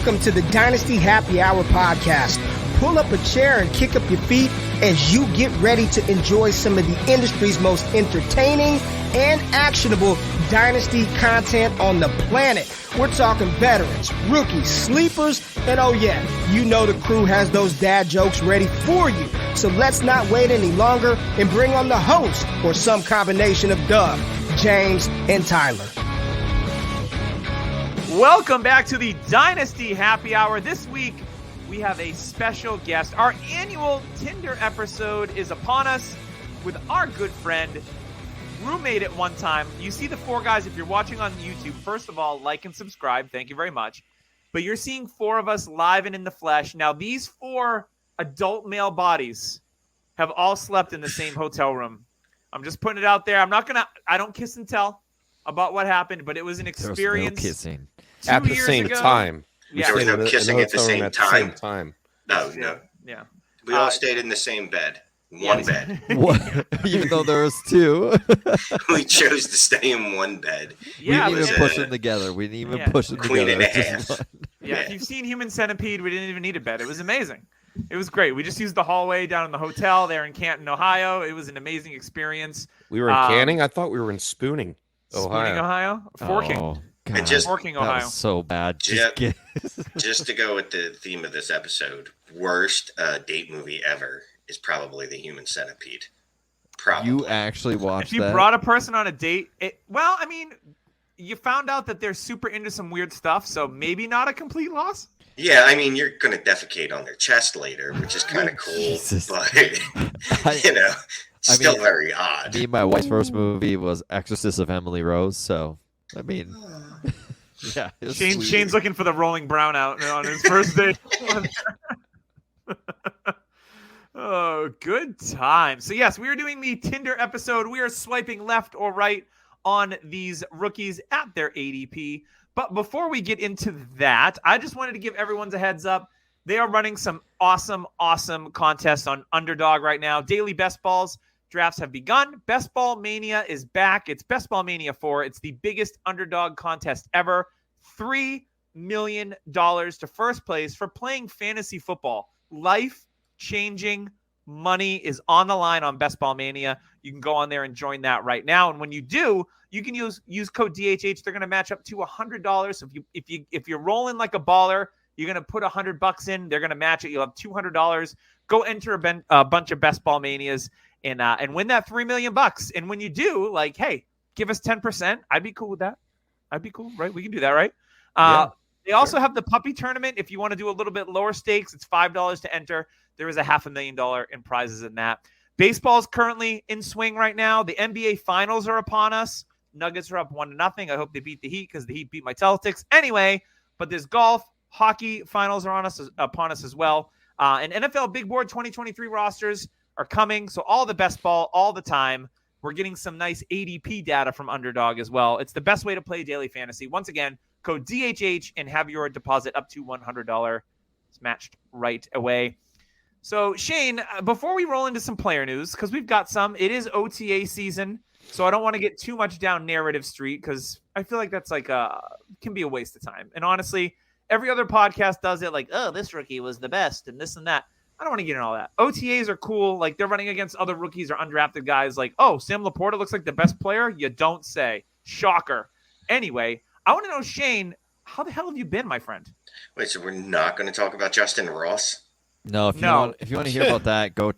Welcome to the Dynasty Happy Hour podcast. Pull up a chair and kick up your feet as you get ready to enjoy some of the industry's most entertaining and actionable Dynasty content on the planet. We're talking veterans, rookies, sleepers, and oh yeah, you know the crew has those dad jokes ready for you. So let's not wait any longer and bring on the host or some combination of Doug, James, and Tyler. Welcome back to the Dynasty Happy Hour. This week, we have a special guest. Our annual Tinder episode is upon us with our good friend, roommate at one time. You see the four guys, if you're watching on YouTube, first of all, like and subscribe. Thank you very much. But you're seeing four of us live and in the flesh. Now, these four adult male bodies have all slept in the same hotel room. I'm just putting it out there. I don't kiss and tell about what happened, but it was an experience. There was no kissing. At the same time. Yeah. There was no kissing at the same time. No. Yeah. We all stayed in the same bed. One bed. Even though there was two. We chose to stay in one bed. Yeah, we didn't even push them together. We didn't even push them Queen together. and a half. Yeah, if you've seen Human Centipede, we didn't even need a bed. It was amazing. It was great. We just used the hallway down in the hotel there in Canton, Ohio. It was an amazing experience. We were in Canning? I thought we were in Spooning, Ohio. Forking. Oh, God. And just Forking, that Ohio. was so bad. Just to go with the theme of this episode, worst date movie ever is probably The Human Centipede. Probably. You actually watched If you that? brought a person on a date, you found out that they're super into some weird stuff, so maybe not a complete loss. Yeah, I mean, you're going to defecate on their chest later, which is kind of cool, Jesus. but, still very odd. My wife's first movie was Exorcist of Emily Rose, so, yeah. it was sweet. Shane's looking for the rolling brownout on his first date. Oh, good time. So, yes, we are doing the Tinder episode. We are swiping left or right on these rookies at their ADP. But before we get into that, I just wanted to give everyone a heads up. They are running some awesome contests on Underdog right now. Daily Best Balls drafts have begun. Best Ball Mania is back. It's Best Ball Mania 4. It's the biggest Underdog contest ever. $3 million to first place for playing fantasy football. Life-changing money is on the line on Best Ball Mania. You can go on there and join that right now. And when you do, you can use code DHH. They're going to match up to $100. So if you're rolling like a baller, you're going to put $100 in. They're going to match it. You'll have $200. Go enter a bunch of Best Ball Manias and win that $3 million. And when you do, hey, give us 10%. I'd be cool with that. I'd be cool, right? We can do that, right? They also have the puppy tournament. If you want to do a little bit lower stakes, it's $5 to enter. There is a $500,000 in prizes in that. Baseball's currently in swing right now. The NBA finals are upon us. Nuggets are up 1-0. I hope they beat the Heat because the Heat beat my Celtics. Anyway, but there's golf, hockey finals are upon us as well. And NFL Big Board 2023 rosters are coming. So all the best ball, all the time. We're getting some nice ADP data from Underdog as well. It's the best way to play daily fantasy. Once again, code DHH and have your deposit up to $100. It's matched right away. So, Shane, before we roll into some player news, because we've got some, it is OTA season, so I don't want to get too much down narrative street because I feel like that's can be a waste of time. And honestly, every other podcast does it this rookie was the best and this and that. I don't want to get into all that. OTAs are cool. They're running against other rookies or undrafted guys Sam Laporta looks like the best player. You don't say. Shocker. Anyway, I want to know, Shane, how the hell have you been, my friend? Wait, so we're not going to talk about Justin Ross? No, if you want to hear about that, go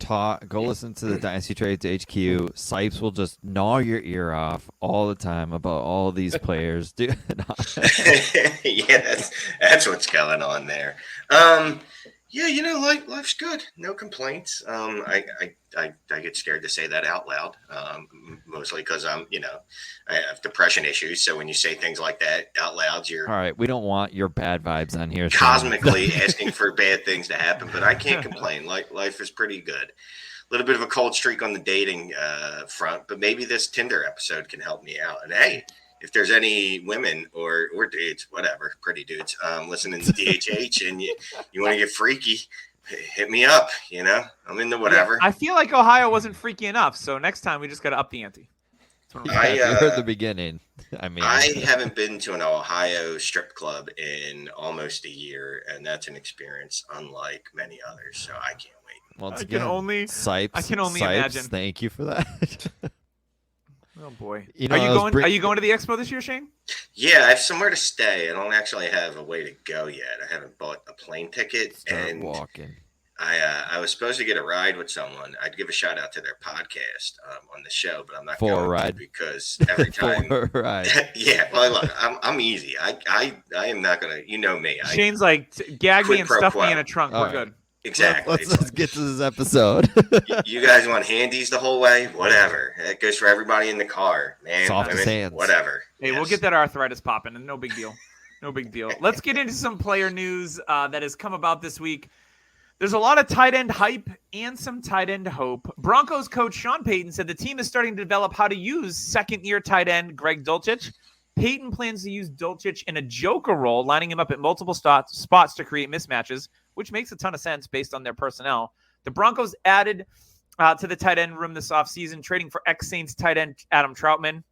listen to the Dynasty Trades HQ. Sipes will just gnaw your ear off all the time about all these players. Dude. Yeah, that's what's going on there. Life's good. No complaints. I get scared to say that out loud, mostly because I have depression issues. So when you say things like that out loud, you're all right. We don't want your bad vibes on here. Cosmically asking for bad things to happen, but I can't complain. Life is pretty good. A little bit of a cold streak on the dating front, but maybe this Tinder episode can help me out. And hey, if there's any women or dudes, whatever, pretty dudes, listening to DHH and you want to get freaky, hit me up. I'm into whatever. I feel like Ohio wasn't freaky enough, so next time we just got to up the ante. That's what I'm Yeah, you heard the beginning. I mean, I haven't been to an Ohio strip club in almost a year, and that's an experience unlike many others. So I can't wait. once I again, can only Sipes, imagine. Thank you for that. Oh boy. You know, Are you going to the expo this year, Shane? Yeah, I have somewhere to stay. I don't actually have a way to go yet. I haven't bought a plane ticket, Start and walking. I was supposed to get a ride with someone. I'd give a shout out to their podcast on the show, but I'm not For a going ride. to because every time. For a ride. Yeah, well, look, I'm easy. I am not gonna. You know me. Shane's like, gag me Quid and pro stuff quo. me in a trunk. All We're right. good. Exactly. Let's get to this episode. You guys want handies the whole way? Whatever. That goes for everybody in the car, man. Soft as women, hands. whatever. Hey, we'll get that arthritis popping, and no big deal. No big deal. Let's get into some player news that has come about this week. There's a lot of tight end hype and some tight end hope. Broncos coach Sean Payton said the team is starting to develop how to use second-year tight end Greg Dulcich. Payton plans to use Dulcich in a joker role, lining him up at multiple spots to create mismatches, which makes a ton of sense based on their personnel. The Broncos added to the tight end room this offseason, trading for ex-Saints tight end Adam Troutman.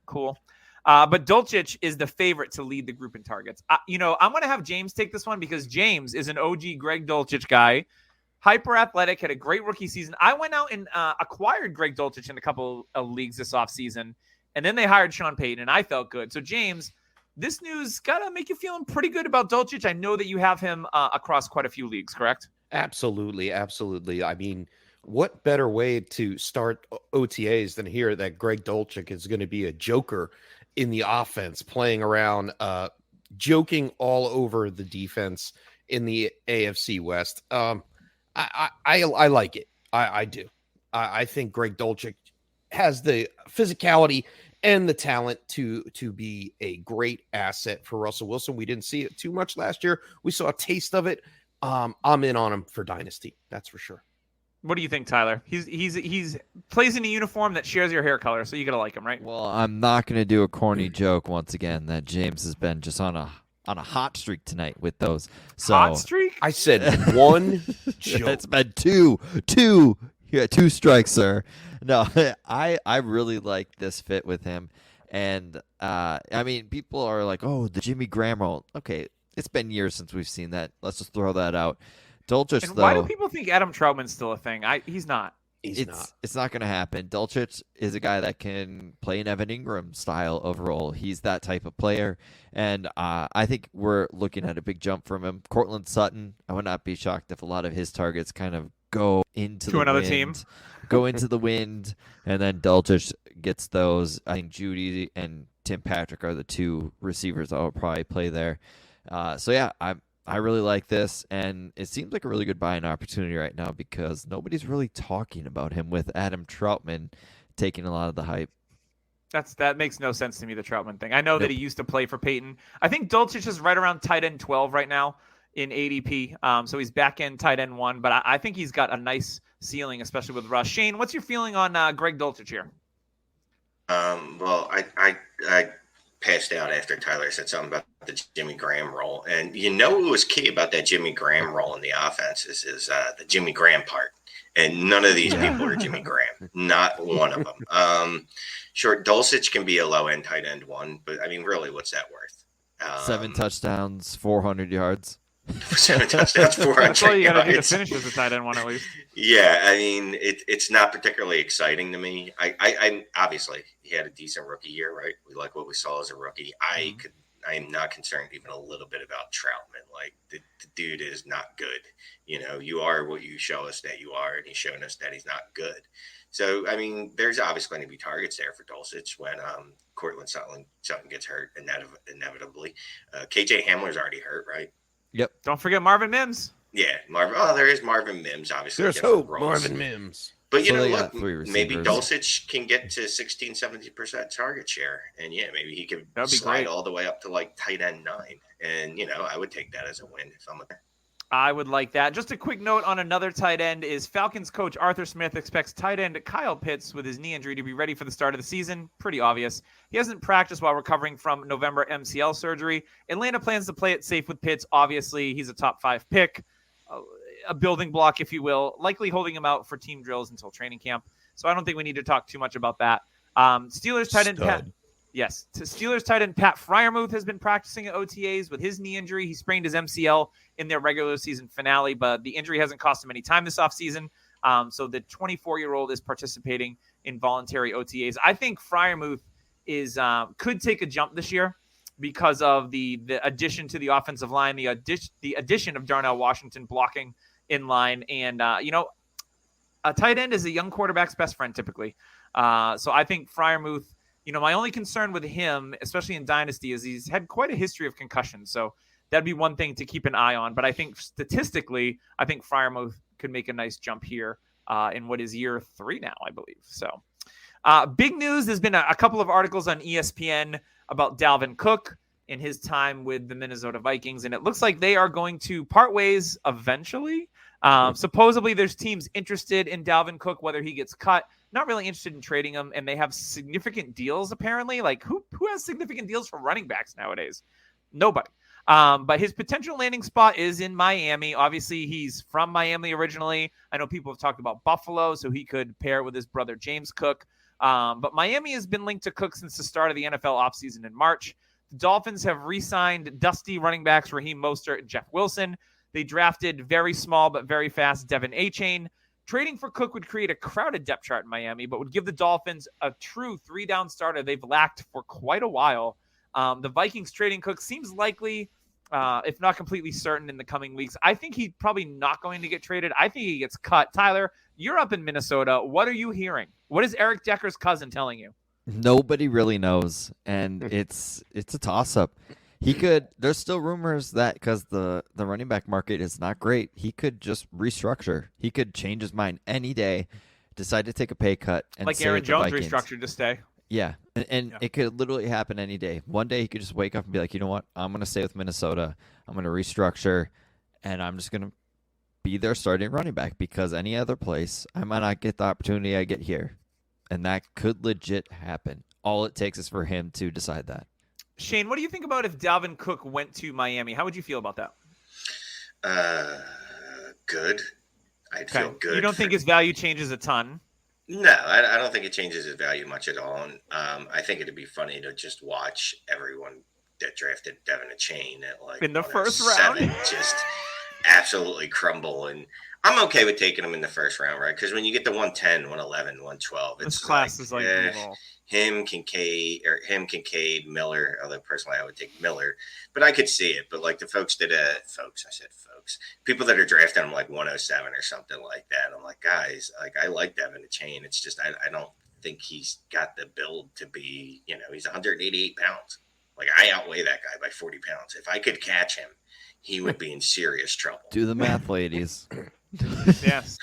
Cool. But Dulcich is the favorite to lead the group in targets. I'm going to have James take this one because James is an OG Greg Dulcich guy. Hyper athletic, had a great rookie season. I went out and acquired Greg Dulcich in a couple of leagues this offseason, and then they hired Sean Payton, and I felt good. So, James, this news got to make you feeling pretty good about Dulcich. I know that you have him across quite a few leagues, correct? Absolutely. I mean, what better way to start OTAs than hear that Greg Dulcich is going to be a joker in the offense, playing around, joking all over the defense in the AFC West. I like it. I do. I think Greg Dulcich has the physicality and the talent to be a great asset for Russell Wilson. We didn't see it too much last year. We saw a taste of it. I'm in on him for Dynasty. That's for sure. What do you think, Tyler? He's plays in a uniform that shares your hair color, so you gotta like him, right? Well, I'm not going to do a corny joke once again that James has been just on a hot streak tonight with those. So Hot streak? I said one joke. It's been two strikes, sir. No, I really like this fit with him, and I mean, people are like, "Oh, the Jimmy Graham role." Okay, it's been years since we've seen that. Let's just throw that out. Dulcich, And though, why do people think Adam Troutman's still a thing? He's not. It's not going to happen. Dulcich is a guy that can play an Evan Ingram style of role. He's that type of player, and I think we're looking at a big jump from him. Cortland Sutton, I would not be shocked if a lot of his targets kind of go into To another team. Go into the wind, and then Dulcich gets those. I think Judy and Tim Patrick are the two receivers that will probably play there. So yeah, I really like this, and it seems like a really good buying opportunity right now because nobody's really talking about him with Adam Troutman taking a lot of the hype. That makes no sense to me, the Troutman thing. I know that he used to play for Peyton. I think Dulcich is right around tight end 12 right now in ADP. So he's back in tight end 1, but I think he's got a nice ceiling, especially with Russ. Shane, what's your feeling on Greg Dulcich here? Well, I passed out after Tyler said something about the Jimmy Graham role. And what was key about that Jimmy Graham role in the offense is the Jimmy Graham part. And none of these people are Jimmy Graham. Not one of them. Sure, Dulcich can be a low-end tight end 1, but, I mean, really, what's that worth? 7 touchdowns, 400 yards. 7 touchdowns, 400 That's all you got to do to yards. finish as a tight end 1 at least. Yeah, I mean, it's not particularly exciting to me. I obviously he had a decent rookie year, right? We like what we saw as a rookie. I am not concerned even a little bit about Troutman. Like the dude is not good. You are what you show us that you are, and he's shown us that he's not good. So I mean, there's obviously going to be targets there for Dulcich when Cortland Sutton gets hurt inevitably. KJ Hamler's already hurt, right? Yep. Don't forget Marvin Mims. Yeah, Marvin. Oh, there is Marvin Mims, obviously. There's different hope, roles. Marvin Mims. But, So they look, got 3 maybe receivers. Dulcich can get to 16, 70% target share. And, yeah, maybe he could That'd be slide great. all the way up to, like, tight end 9. And, I would take that as a win if I'm a I would like that. Just a quick note on another tight end is Falcons coach Arthur Smith expects tight end Kyle Pitts with his knee injury to be ready for the start of the season. Pretty obvious. He hasn't practiced while recovering from November MCL surgery. Atlanta plans to play it safe with Pitts. Obviously, he's a top 5 pick, a building block, if you will, likely holding him out for team drills until training camp. So I don't think we need to talk too much about that. Steelers tight end Pat. Stud. Yes, Steelers tight end Pat Freiermuth has been practicing at OTAs with his knee injury. He sprained his MCL in their regular season finale, but the injury hasn't cost him any time this offseason. So the 24-year-old is participating in voluntary OTAs. I think Freiermuth could take a jump this year because of the addition to the offensive line, the addition of Darnell Washington blocking in line, and a tight end is a young quarterback's best friend typically. So I think Freiermuth. My only concern with him, especially in Dynasty, is he's had quite a history of concussions. So that'd be one thing to keep an eye on. But I think statistically, Freiermuth could make a nice jump here in what is year 3 now, I believe. So big news. There's been a couple of articles on ESPN about Dalvin Cook in his time with the Minnesota Vikings. And it looks like they are going to part ways eventually. Supposedly there's teams interested in Dalvin Cook, whether he gets cut. Not really interested in trading him, and they have significant deals apparently. Like who has significant deals for running backs nowadays? Nobody. But his potential landing spot is in Miami. Obviously, he's from Miami originally. I know people have talked about Buffalo, so he could pair with his brother James Cook. But Miami has been linked to Cook since the start of the NFL offseason in March. The Dolphins have re-signed dusty running backs Raheem Mostert and Jeff Wilson. They drafted very small but very fast Devin Achane. Trading for Cook would create a crowded depth chart in Miami, but would give the Dolphins a true 3-down starter they've lacked for quite a while. The Vikings trading Cook seems likely, if not completely certain, in the coming weeks. I think he's probably not going to get traded. I think he gets cut. Tyler, you're up in Minnesota. What are you hearing? What is Eric Decker's cousin telling you? Nobody really knows, and it's a toss-up. There's still rumors that because the running back market is not great, he could just restructure. He could change his mind any day, decide to take a pay cut, and like stay Aaron with the Jones Vikings. restructured to stay. Yeah, and it could literally happen any day. One day he could just wake up and be like, you know what? I'm going to stay with Minnesota. I'm going to restructure, and I'm just going to be their starting running back because any other place, I might not get the opportunity I get here. And that could legit happen. All it takes is for him to decide that. Shane, what do you think about if Dalvin Cook went to Miami? How would you feel about that? Good. I'd feel good. You don't think his value changes a ton? No, I don't think it changes his value much at all. And, I think it'd be funny to just watch everyone that drafted Devin Achane at in the first round just absolutely crumble. And I'm okay with taking him in the first round, right? Because when you get to 110, 111, 112, it's this class is like him, Kincaid, Miller. Although personally I would take Miller, but I could see it. But like the folks that people that are drafting him like 107 or something like that. I'm like, guys, like I like Devin Achane. It's just I don't think he's got the build to be. He's 188 pounds. Like I outweigh that guy by 40 pounds. If I could catch him, he would be in serious trouble. Do the math, ladies. Yes.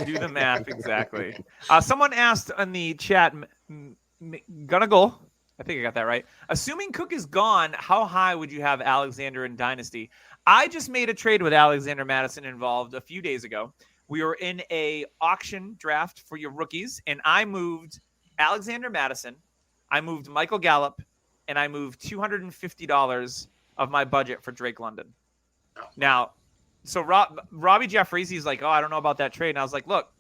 Do the math, exactly. Someone asked on the chat, gonna go. I think I got that right. Assuming Cook is gone, how high would you have Alexander in Dynasty? I just made a trade with Alexander Madison involved a few days ago. We were in a auction draft for your rookies, and I moved Alexander Madison, I moved Michael Gallup, and I moved $250 of my budget for Drake London. Now, so Robbie Jeffries, he's like, oh, I don't know about that trade. And I was like, look,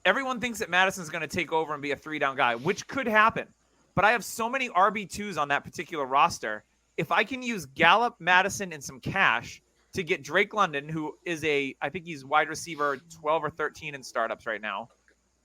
everyone thinks that Madison's going to take over and be a 3-down guy, which could happen. But I have so many RB2s on that particular roster. If I can use Gallup, Madison, and some cash to get Drake London, who is I think he's wide receiver 12 or 13 in startups right now,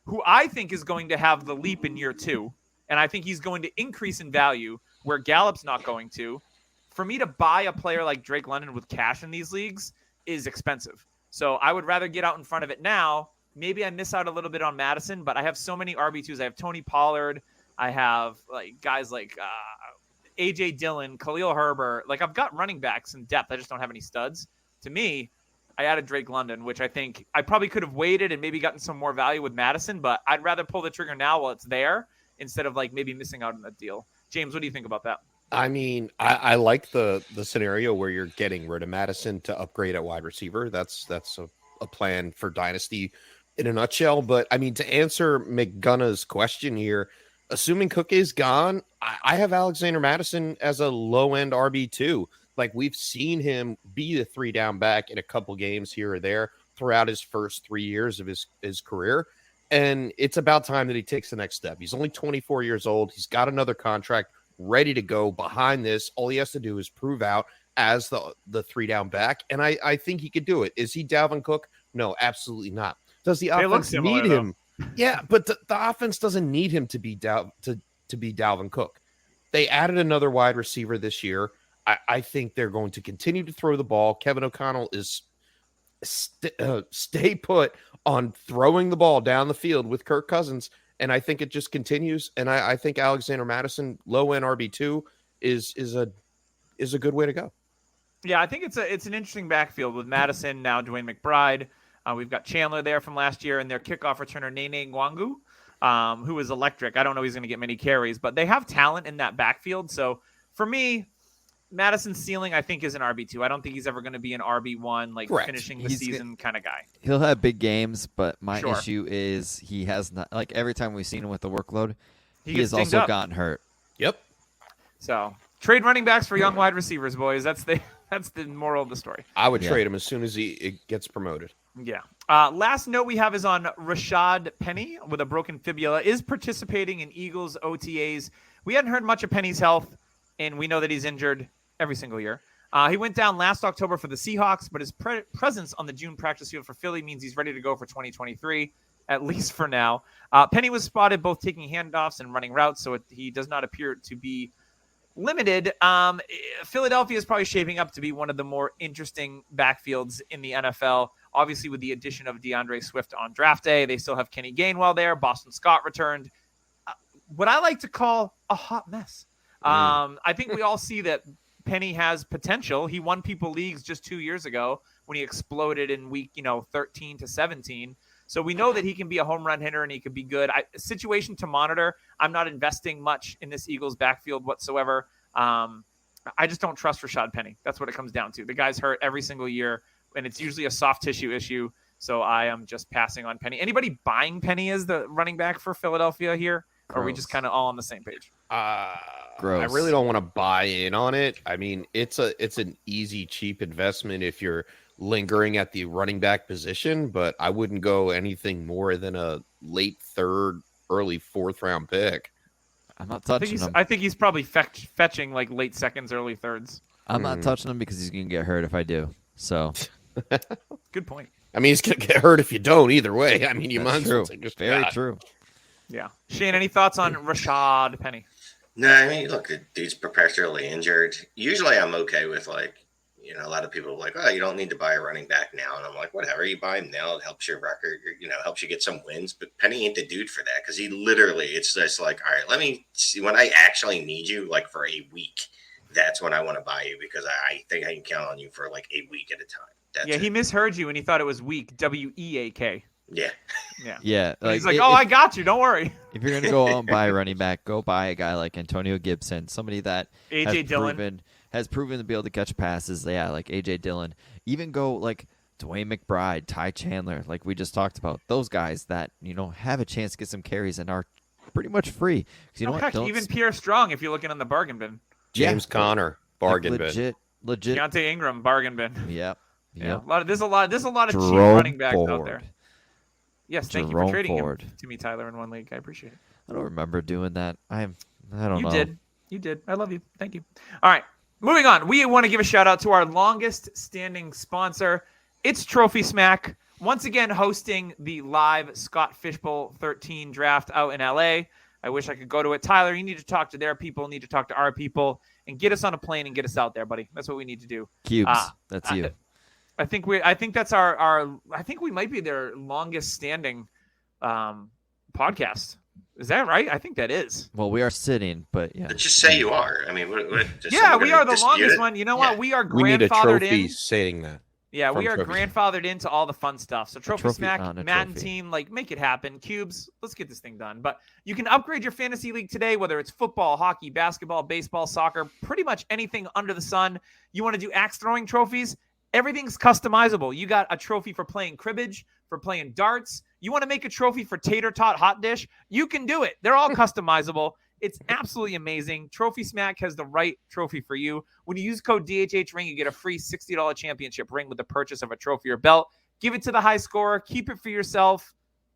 who I think is going to have the leap in year 2. And I think he's going to increase in value where Gallup's not going to. For me to buy a player like Drake London with cash in these leagues is expensive. So I would rather get out in front of it now. Maybe I miss out a little bit on Madison, but I have so many RB2s. I have Tony Pollard. I have like guys like AJ Dillon, Khalil Herbert. Like I've got running backs in depth. I just don't have any studs. To me, I added Drake London, which I think I probably could have waited and maybe gotten some more value with Madison, but I'd rather pull the trigger now while it's there instead of like maybe missing out on that deal. James, what do you think about that? I mean, I like the scenario where you're getting rid of Madison to upgrade at wide receiver. That's a plan for Dynasty in a nutshell. But I mean, to answer McGonough's question here, assuming Cook is gone, I have Alexander Madison as a low-end RB2. Like we've seen him be the 3-down back in a couple games here or there throughout his first 3 years of his career. And it's about time that he takes the next step. He's only 24 years old. He's got another contract ready to go behind this. All he has to do is prove out as the 3-down back. And I think he could do it. Is he Dalvin Cook? No, absolutely not. Does the offense need him? Yeah, but the offense doesn't need him to be to be Dalvin Cook. They added another wide receiver this year. I think they're going to continue to throw the ball. Kevin O'Connell is stay put on throwing the ball down the field with Kirk Cousins, and I think it just continues. And I think Alexander Mattison, low end RB2, is a good way to go. Yeah, I think it's an interesting backfield with Madison, now Dwayne McBride. We've got Chandler there from last year, and their kickoff returner Nene Nwangu, who is electric. I don't know if he's going to get many carries, but they have talent in that backfield. So for me, Madison's ceiling, I think, is an RB2. I don't think he's ever going to be an RB1, like Correct. finishing the season kind of guy. He'll have big games, but my Sure. issue is he has not, like every time we've seen him with the workload, he gets has dinged also up. gotten hurt. Yep. So trade running backs for young wide receivers, boys. That's the moral of the story. I would trade him as soon as he gets promoted. Yeah. Last note we have is on Rashad Penny with a broken fibula, is participating in Eagles OTAs. We hadn't heard much of Penny's health, and we know that he's injured every single year. He went down last October for the Seahawks, but his presence on the June practice field for Philly means he's ready to go for 2023, at least for now. Penny was spotted both taking handoffs and running routes, so he does not appear to be limited. Philadelphia is probably shaping up to be one of the more interesting backfields in the NFL. Obviously, with the addition of DeAndre Swift on draft day, they still have Kenny Gainwell there. Boston Scott returned. What I like to call a hot mess. I think we all see that Penny has potential. He won people leagues just 2 years ago when he exploded in week 13 to 17. So we know that he can be a home run hitter and he could be good. Situation to monitor. I'm not investing much in this Eagles backfield whatsoever. I just don't trust Rashad Penny. That's what it comes down to. The guy's hurt every single year, and it's usually a soft tissue issue. So I am just passing on Penny. Anybody buying Penny as the running back for Philadelphia here? Or are we just kind of all on the same page? Gross. I really don't want to buy in on it. I mean, it's an easy, cheap investment if you're lingering at the running back position, but I wouldn't go anything more than a late third, early fourth round pick. I'm not touching him. I think he's probably fetching like late seconds, early thirds. I'm not touching him because he's going to get hurt if I do. So, good point. I mean, he's going to get hurt if you don't either way. I mean, you might That's as well true. take a Very shot. true. Yeah. Shane, any thoughts on Rashad Penny? No, I mean, look, the dude's perpetually injured. Usually I'm okay with, like, a lot of people are like, oh, you don't need to buy a running back now. And I'm like, whatever, you buy him now. It helps your record, helps you get some wins. But Penny ain't the dude for that because he literally, it's just like, all right, let me see when I actually need you, like for a week. That's when I want to buy you because I think I can count on you for like a week at a time. That's he misheard you and he thought it was weak. WEAK. Yeah. Yeah. He's like, I got you. Don't worry. If you're going to go out and buy a running back, go buy a guy like Antonio Gibson, somebody that A.J. Dillon. has proven to be able to catch passes. Yeah, like A.J. Dillon. Even go like Dwayne McBride, Ty Chandler, like we just talked about. Those guys that, have a chance to get some carries and are pretty much free. Heck, even Pierre Strong, if you're looking on the bargain bin. James Conner, bargain bin. Legit. Deontay Ingram, bargain bin. Yep. Yeah. There's a lot of cheap Jerome running backs Ford. out there. Yes, thank you for trading him to me, Tyler, in one league. I appreciate it. I don't remember doing that. I don't know. You did. I love you. Thank you. All right. Moving on. We want to give a shout out to our longest standing sponsor. It's Trophy Smack. Once again, hosting the live Scott Fishbowl 13 draft out in LA. I wish I could go to it. Tyler, you need to talk to their people, need to talk to our people, and get us on a plane and get us out there, buddy. That's what we need to do. Cubes. That's you. I think that's our I think we might be their longest standing podcast. Is that right? I think that is. Well, we are sitting, but yeah. But just say you are. I mean, what we are the longest one. You know what? We are grandfathered we need a trophy in. saying that. Yeah, we are Trophy. grandfathered into all the fun stuff. So Trophy Smack, a Matt and trophy. team, make it happen. Cubes, let's get this thing done. But you can upgrade your fantasy league today, whether it's football, hockey, basketball, baseball, soccer, pretty much anything under the sun. You want to do axe throwing trophies? Everything's customizable. You got a trophy for playing cribbage, for playing darts. You want to make a trophy for tater tot hot dish? You can do it. They're all customizable. It's absolutely amazing. Trophy Smack has the right trophy for you. When you use code DHHRING, you get a free $60 championship ring with the purchase of a trophy or belt. Give it to the high scorer. Keep it for yourself.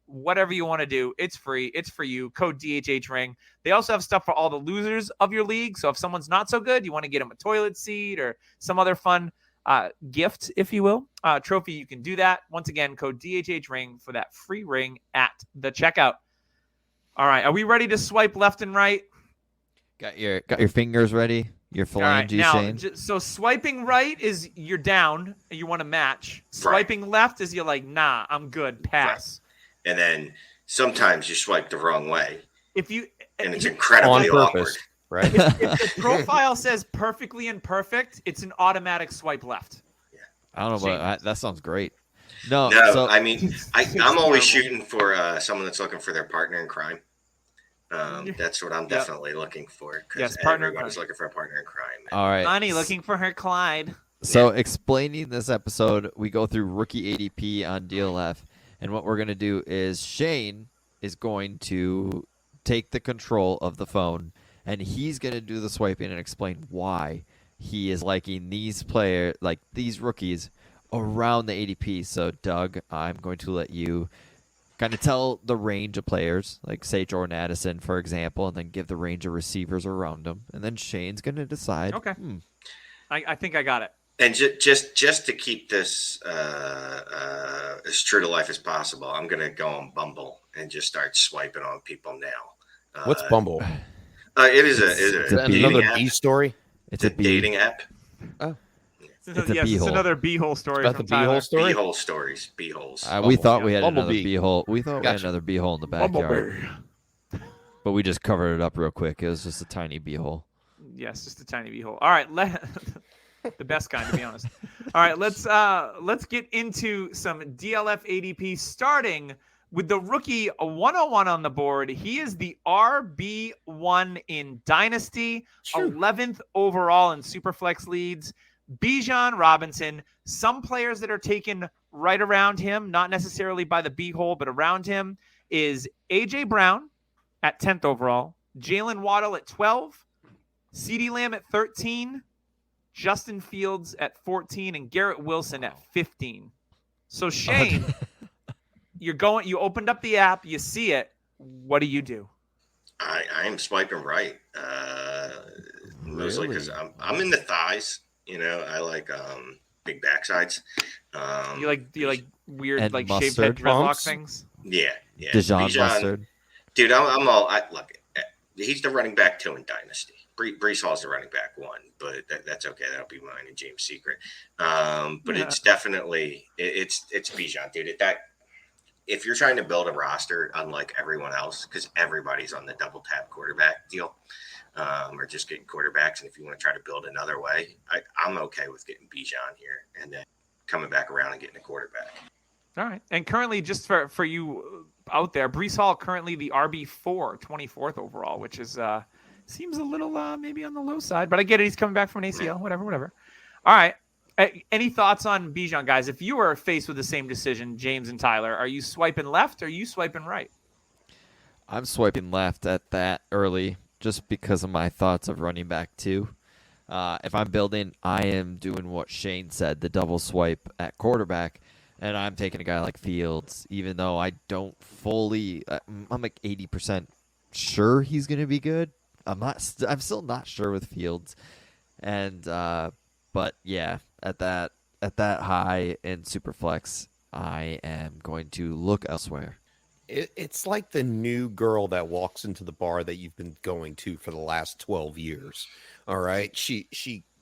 whatever you want to do. It's free. It's for you. Code DHH Ring. They also have stuff for all the losers of your league. So if someone's not so good, you want to get them a toilet seat or some other fun gift, if you will, trophy, you can do that. Once again, code DHH Ring for that free ring at the checkout. All right. Are we ready to swipe left and right? Got your fingers ready? Your phalanges, now, Shane? so swiping right is you're down, you want to match. Swiping left is you're like, nah, I'm good, pass. Right. And then sometimes you swipe the wrong way. And it's incredibly awkward. Right? If the profile says perfectly imperfect, it's an automatic swipe left. Yeah. I don't know, but that sounds great. No, I mean, I'm always shooting for someone that's looking for their partner in crime. That's what I'm definitely looking for. Yes, everybody's looking for a partner in crime. All right. Lonnie looking for her Clyde. So explaining this episode, we go through rookie ADP on DLF, and what we're going to do is Shane is going to take the control of the phone, and he's going to do the swiping and explain why he is liking these these rookies around the ADP. So, Doug, I'm going to let you kind of tell the range of players, like say Jordan Addison, for example, and then give the range of receivers around him. And then Shane's going to decide. Okay. I think I got it. And just to keep this as true to life as possible, I'm going to go on Bumble and just start swiping on people now. What's Bumble? It is it's a dating another app. B story. It's a dating app. Oh, It's another B-hole story. About from the B-hole Tyler. story. B-hole stories. B-holes. We thought we had another Bumblebee. B-hole. We thought we had Gotcha. another B-hole in the backyard. But we just covered it up real quick. It was just a tiny B-hole. Yes, just a tiny B-hole. All right, the best kind, to be honest. All right, let's get into some DLF ADP, starting with the rookie 101 on the board. He is the RB1 in Dynasty, 11th overall in Superflex leads. Bijon Robinson. Some players that are taken right around him, not necessarily by the B-hole, but around him, is A.J. Brown at 10th overall, Jalen Waddle at 12, CeeDee Lamb at 13, Justin Fields at 14, and Garrett Wilson at 15. So, Shane, you opened up the app, you see it. What do? I am swiping right. Mostly because I'm in the thighs. You know, I like big backsides. You like weird and like mustard shaved head dreadlock pumps? things? Yeah. Dijon mustard. Dude, look. He's the running back 2 in Dynasty. Brees Hall's the running back 1, but that's okay. That'll be mine and James' secret. But it's definitely it's Bijon, dude. If you're trying to build a roster unlike everyone else, because everybody's on the double tap quarterback deal, or just getting quarterbacks, and if you want to try to build another way, I'm okay with getting Bijon here and then coming back around and getting a quarterback. All right. And currently, just for you out there, Brees Hall currently the RB4, 24th overall, which is seems a little maybe on the low side, but I get it. He's coming back from an ACL, whatever. All right. Any thoughts on Bijon, guys? If you were faced with the same decision, James and Tyler, are you swiping left or are you swiping right? I'm swiping left at that early just because of my thoughts of running back 2. If I'm building, I am doing what Shane said, the double swipe at quarterback. And I'm taking a guy like Fields, even though I don't fully. I'm like 80% sure he's going to be good. I'm still not sure with Fields, and but yeah, at that high in Superflex, I am going to look elsewhere. It's like the new girl that walks into the bar that you've been going to for the last 12 years. All right, she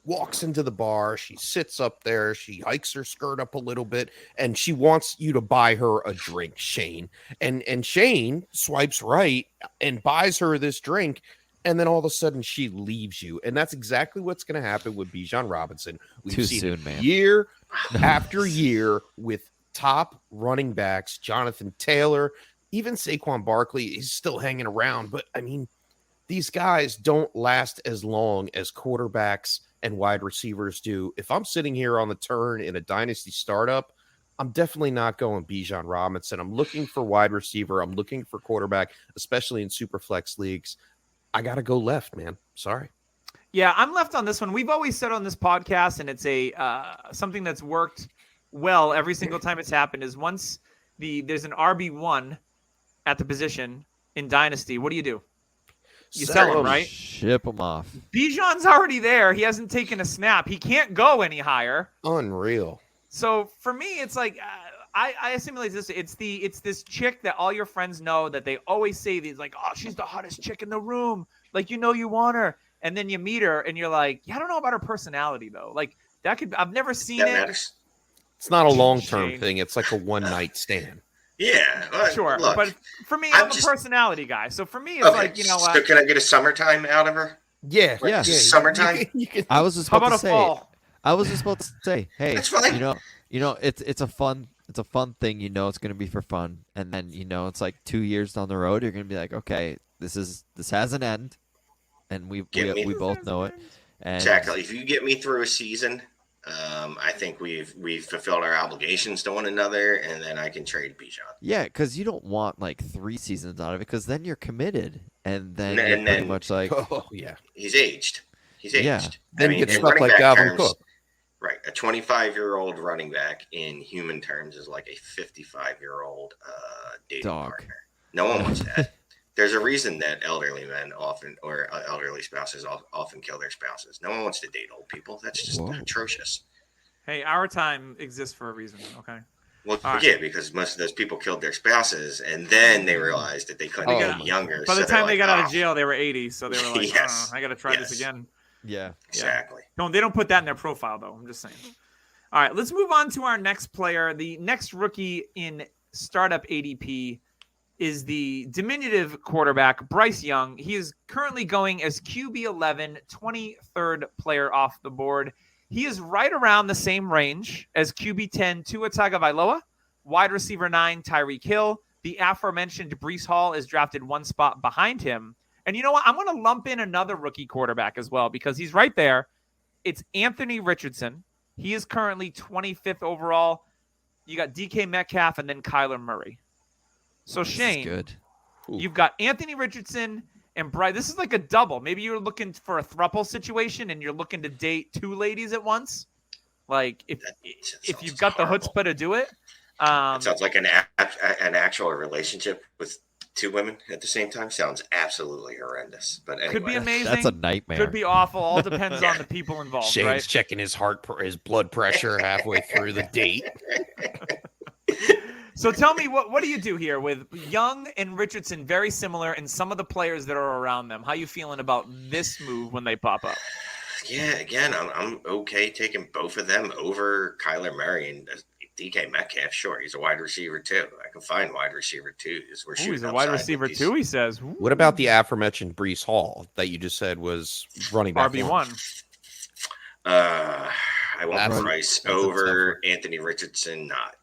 walks into the bar, she sits up there, she hikes her skirt up a little bit, and she wants you to buy her a drink, Shane. And Shane swipes right and buys her this drink, and then all of a sudden she leaves you. And that's exactly what's going to happen with Bijon Robinson. We've Too seen soon, it man. year after year with top running backs, Jonathan Taylor, even Saquon Barkley is still hanging around. But, I mean, these guys don't last as long as quarterbacks and wide receivers do. If I'm sitting here on the turn in a dynasty startup, I'm definitely not going Bijan Robinson. I'm looking for wide receiver. I'm looking for quarterback, especially in super flex leagues. I got to go left, man. Sorry. Yeah, I'm left on this one. We've always said on this podcast, and it's a something that's worked well every single time it's happened, is once there's an RB1 at the position in Dynasty, what do? You Sell sell him, him. right? Ship him off. Bijon's already there. He hasn't taken a snap. He can't go any higher. Unreal. So for me, it's like I assimilate this. It's this chick that all your friends know that they always say these like, oh, she's the hottest chick in the room. Like, you know, you want her, and then you meet her and you're like, yeah, I don't know about her personality though. Like that could I've never seen That it. matters. It's not a long-term Shane. thing. It's like a one-night stand. Yeah. Sure, Look, but for me, I'm I'm just- a personality guy. So for me, it's okay. like, you know, So can I get a summertime out of her? Yeah. Yeah. Summertime? You can, I was just how about about to a say. fall? I was just about to say, hey, That's fine. it's a fun thing. You know, it's gonna be for fun, and then it's like 2 years down the road, you're gonna be like, okay, this has an end, and we Get me. both know it. And Exactly. If you get me through a season, I think we've fulfilled our obligations to one another, and then I can trade Bijon. yeah, because you don't want like 3 seasons out of it, because then you're committed, and then And you're pretty then- much like, oh yeah. He's aged. He's aged. Yeah. Then you get in stuff running like back Dalvin terms, Cook. right? A 25-year-old running back in human terms is like a 55-year-old dating Dog. partner. No one wants that. There's a reason that elderly men often, or elderly spouses often kill their spouses. No one wants to date old people. That's just Whoa. atrocious. Hey, our time exists for a reason. Okay. Well, All right. yeah, because most of those people killed their spouses, and then they realized that they couldn't Oh, get my younger. By the so they're time they like, got out "Oh, of jail, they were 80, so they were like, Yes. I got to try this Yes. again. yeah, Exactly. They don't put that in their profile, though. I'm just saying. All right, let's move on to our next player. The next rookie in startup ADP is the diminutive quarterback, Bryce Young. He is currently going as QB11, 23rd player off the board. He is right around the same range as QB10, Tua Tagovailoa, wide receiver 9, Tyreek Hill. The aforementioned Breece Hall is drafted one spot behind him. And you know what? I'm going to lump in another rookie quarterback as well because he's right there. It's Anthony Richardson. He is currently 25th overall. You got DK Metcalf and then Kyler Murray. So This is Shane, good. you've got Anthony Richardson and Bryce. This is like a double. Maybe you're looking for a throuple situation and you're looking to date 2 ladies at once. Like if you've got the chutzpah to do it. It sounds like an actual relationship with 2 women at the same time. Sounds absolutely horrendous. But anyway, Could be amazing. That's a nightmare. Could be awful. All depends on the people involved, Shane's right? checking his his blood pressure halfway through the date. So tell me, what do you do here with Young and Richardson, very similar, and some of the players that are around them? How you feeling about this move when they pop up? Yeah, again, I'm okay taking both of them over Kyler Murray and DK Metcalf. Sure, he's a wide receiver too. I can find wide receiver too. Ooh, he's a wide receiver too, he says. Ooh. What about the aforementioned Breece Hall that you just said was running back RB1? I want That's- Bryce that's a tough over Anthony Richardson. Not.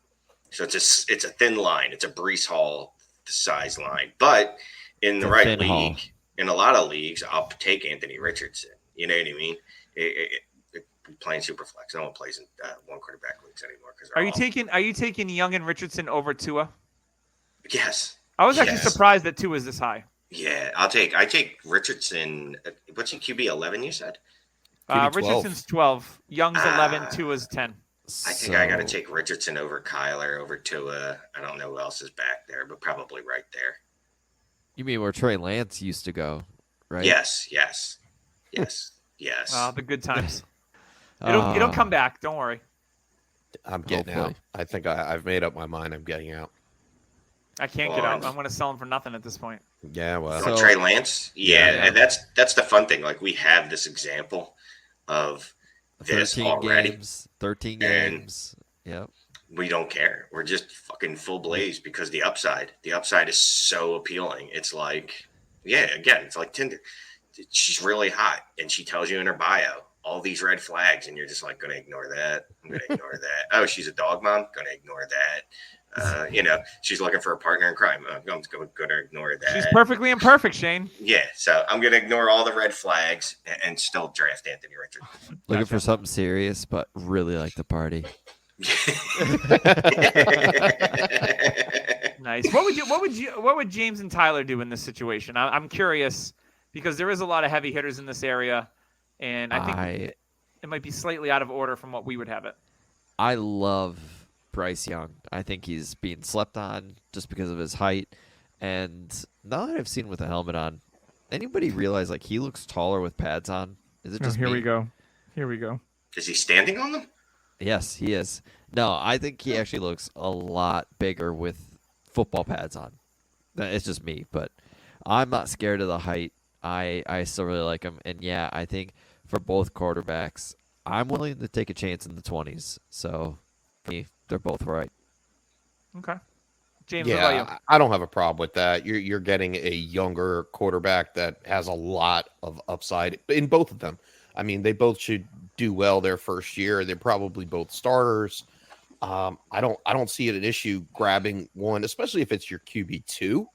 So it's a thin line. It's a Breece Hall size line, but in the It's a right thin league, Hall. in a lot of leagues, I'll take Anthony Richardson. You know what I mean? Playing super flex. No one plays in one quarterback leagues anymore. Are you taking Young and Richardson over Tua? Yes. I was actually Yes. surprised that Tua is this high. Yeah, I take Richardson. What's he QB 11? You said. QB 12. Richardson's 12, Young's 11, Ah. Tua's 10. I think I got to take Richardson over Kyler over Tua. I don't know who else is back there, but probably right there. You mean where Trey Lance used to go, right? Yes. The good times. It'll come back. Don't worry. I'm getting out. Hopefully. I think I've made up my mind. I'm getting out. I can't get out. I'm going to sell him for nothing at this point. Yeah, well, So, So- Trey Lance, yeah, Yeah. and that's the fun thing. Like we have this example of this 13 already. games. 13 And- games. Yep. We don't care. We're just fucking full blaze because the upside is so appealing. It's like, yeah, again, it's like Tinder. She's really hot, and she tells you in her bio all these red flags, and you're just like, gonna ignore that. I'm gonna ignore that. Oh, she's a dog mom. Gonna ignore that. She's looking for a partner in crime. I'm gonna ignore that. She's perfectly imperfect, Shane. Yeah, so I'm gonna ignore all the red flags and still draft Anthony Richardson. Looking Gotcha. for something serious, but really like the party. Nice. What would James and Tyler do in this situation? I'm curious because there is a lot of heavy hitters in this area, and I think it might be slightly out of order from what we would have it. I love Bryce Young. I think he's being slept on just because of his height, And now that I've seen him with a helmet on, anybody realize like he looks taller with pads on? Is it just Here me? we go. Here we go. Is he standing on them? Yes, he is. No, I think he actually looks a lot bigger with football pads on. It's just me, but I'm not scared of the height. I still really like him. And yeah, I think for both quarterbacks, I'm willing to take a chance in the 20s. So for me, they're both right. Okay. James, what about you? I don't have a problem with that. You're getting a younger quarterback that has a lot of upside in both of them. I mean, they both should do well their first year. They're probably both starters. I don't see it an issue grabbing one, especially if it's your QB2.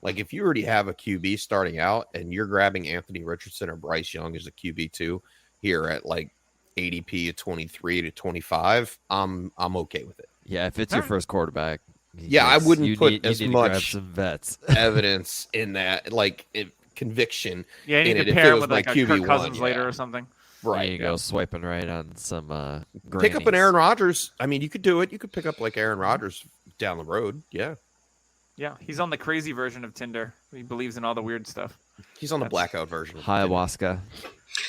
Like if you already have a QB starting out and you're grabbing Anthony Richardson or Bryce Young as a QB2 here at like ADP of 23 to 25, I'm okay with it. Yeah, if it's your first quarterback. Yeah, I wouldn't put as need to grab much some vets. evidence in that, like conviction. Yeah, you in need it to if pair it him was with like my a Kirk QB1, Cousins yeah. later or something. There Right. you go, swiping right on some Pick up an grannies. Aaron Rodgers. I mean, you could do it. You could pick up like Aaron Rodgers down the road. Yeah. Yeah, he's on the crazy version of Tinder. He believes in all the weird stuff. He's on the blackout version. Ayahuasca.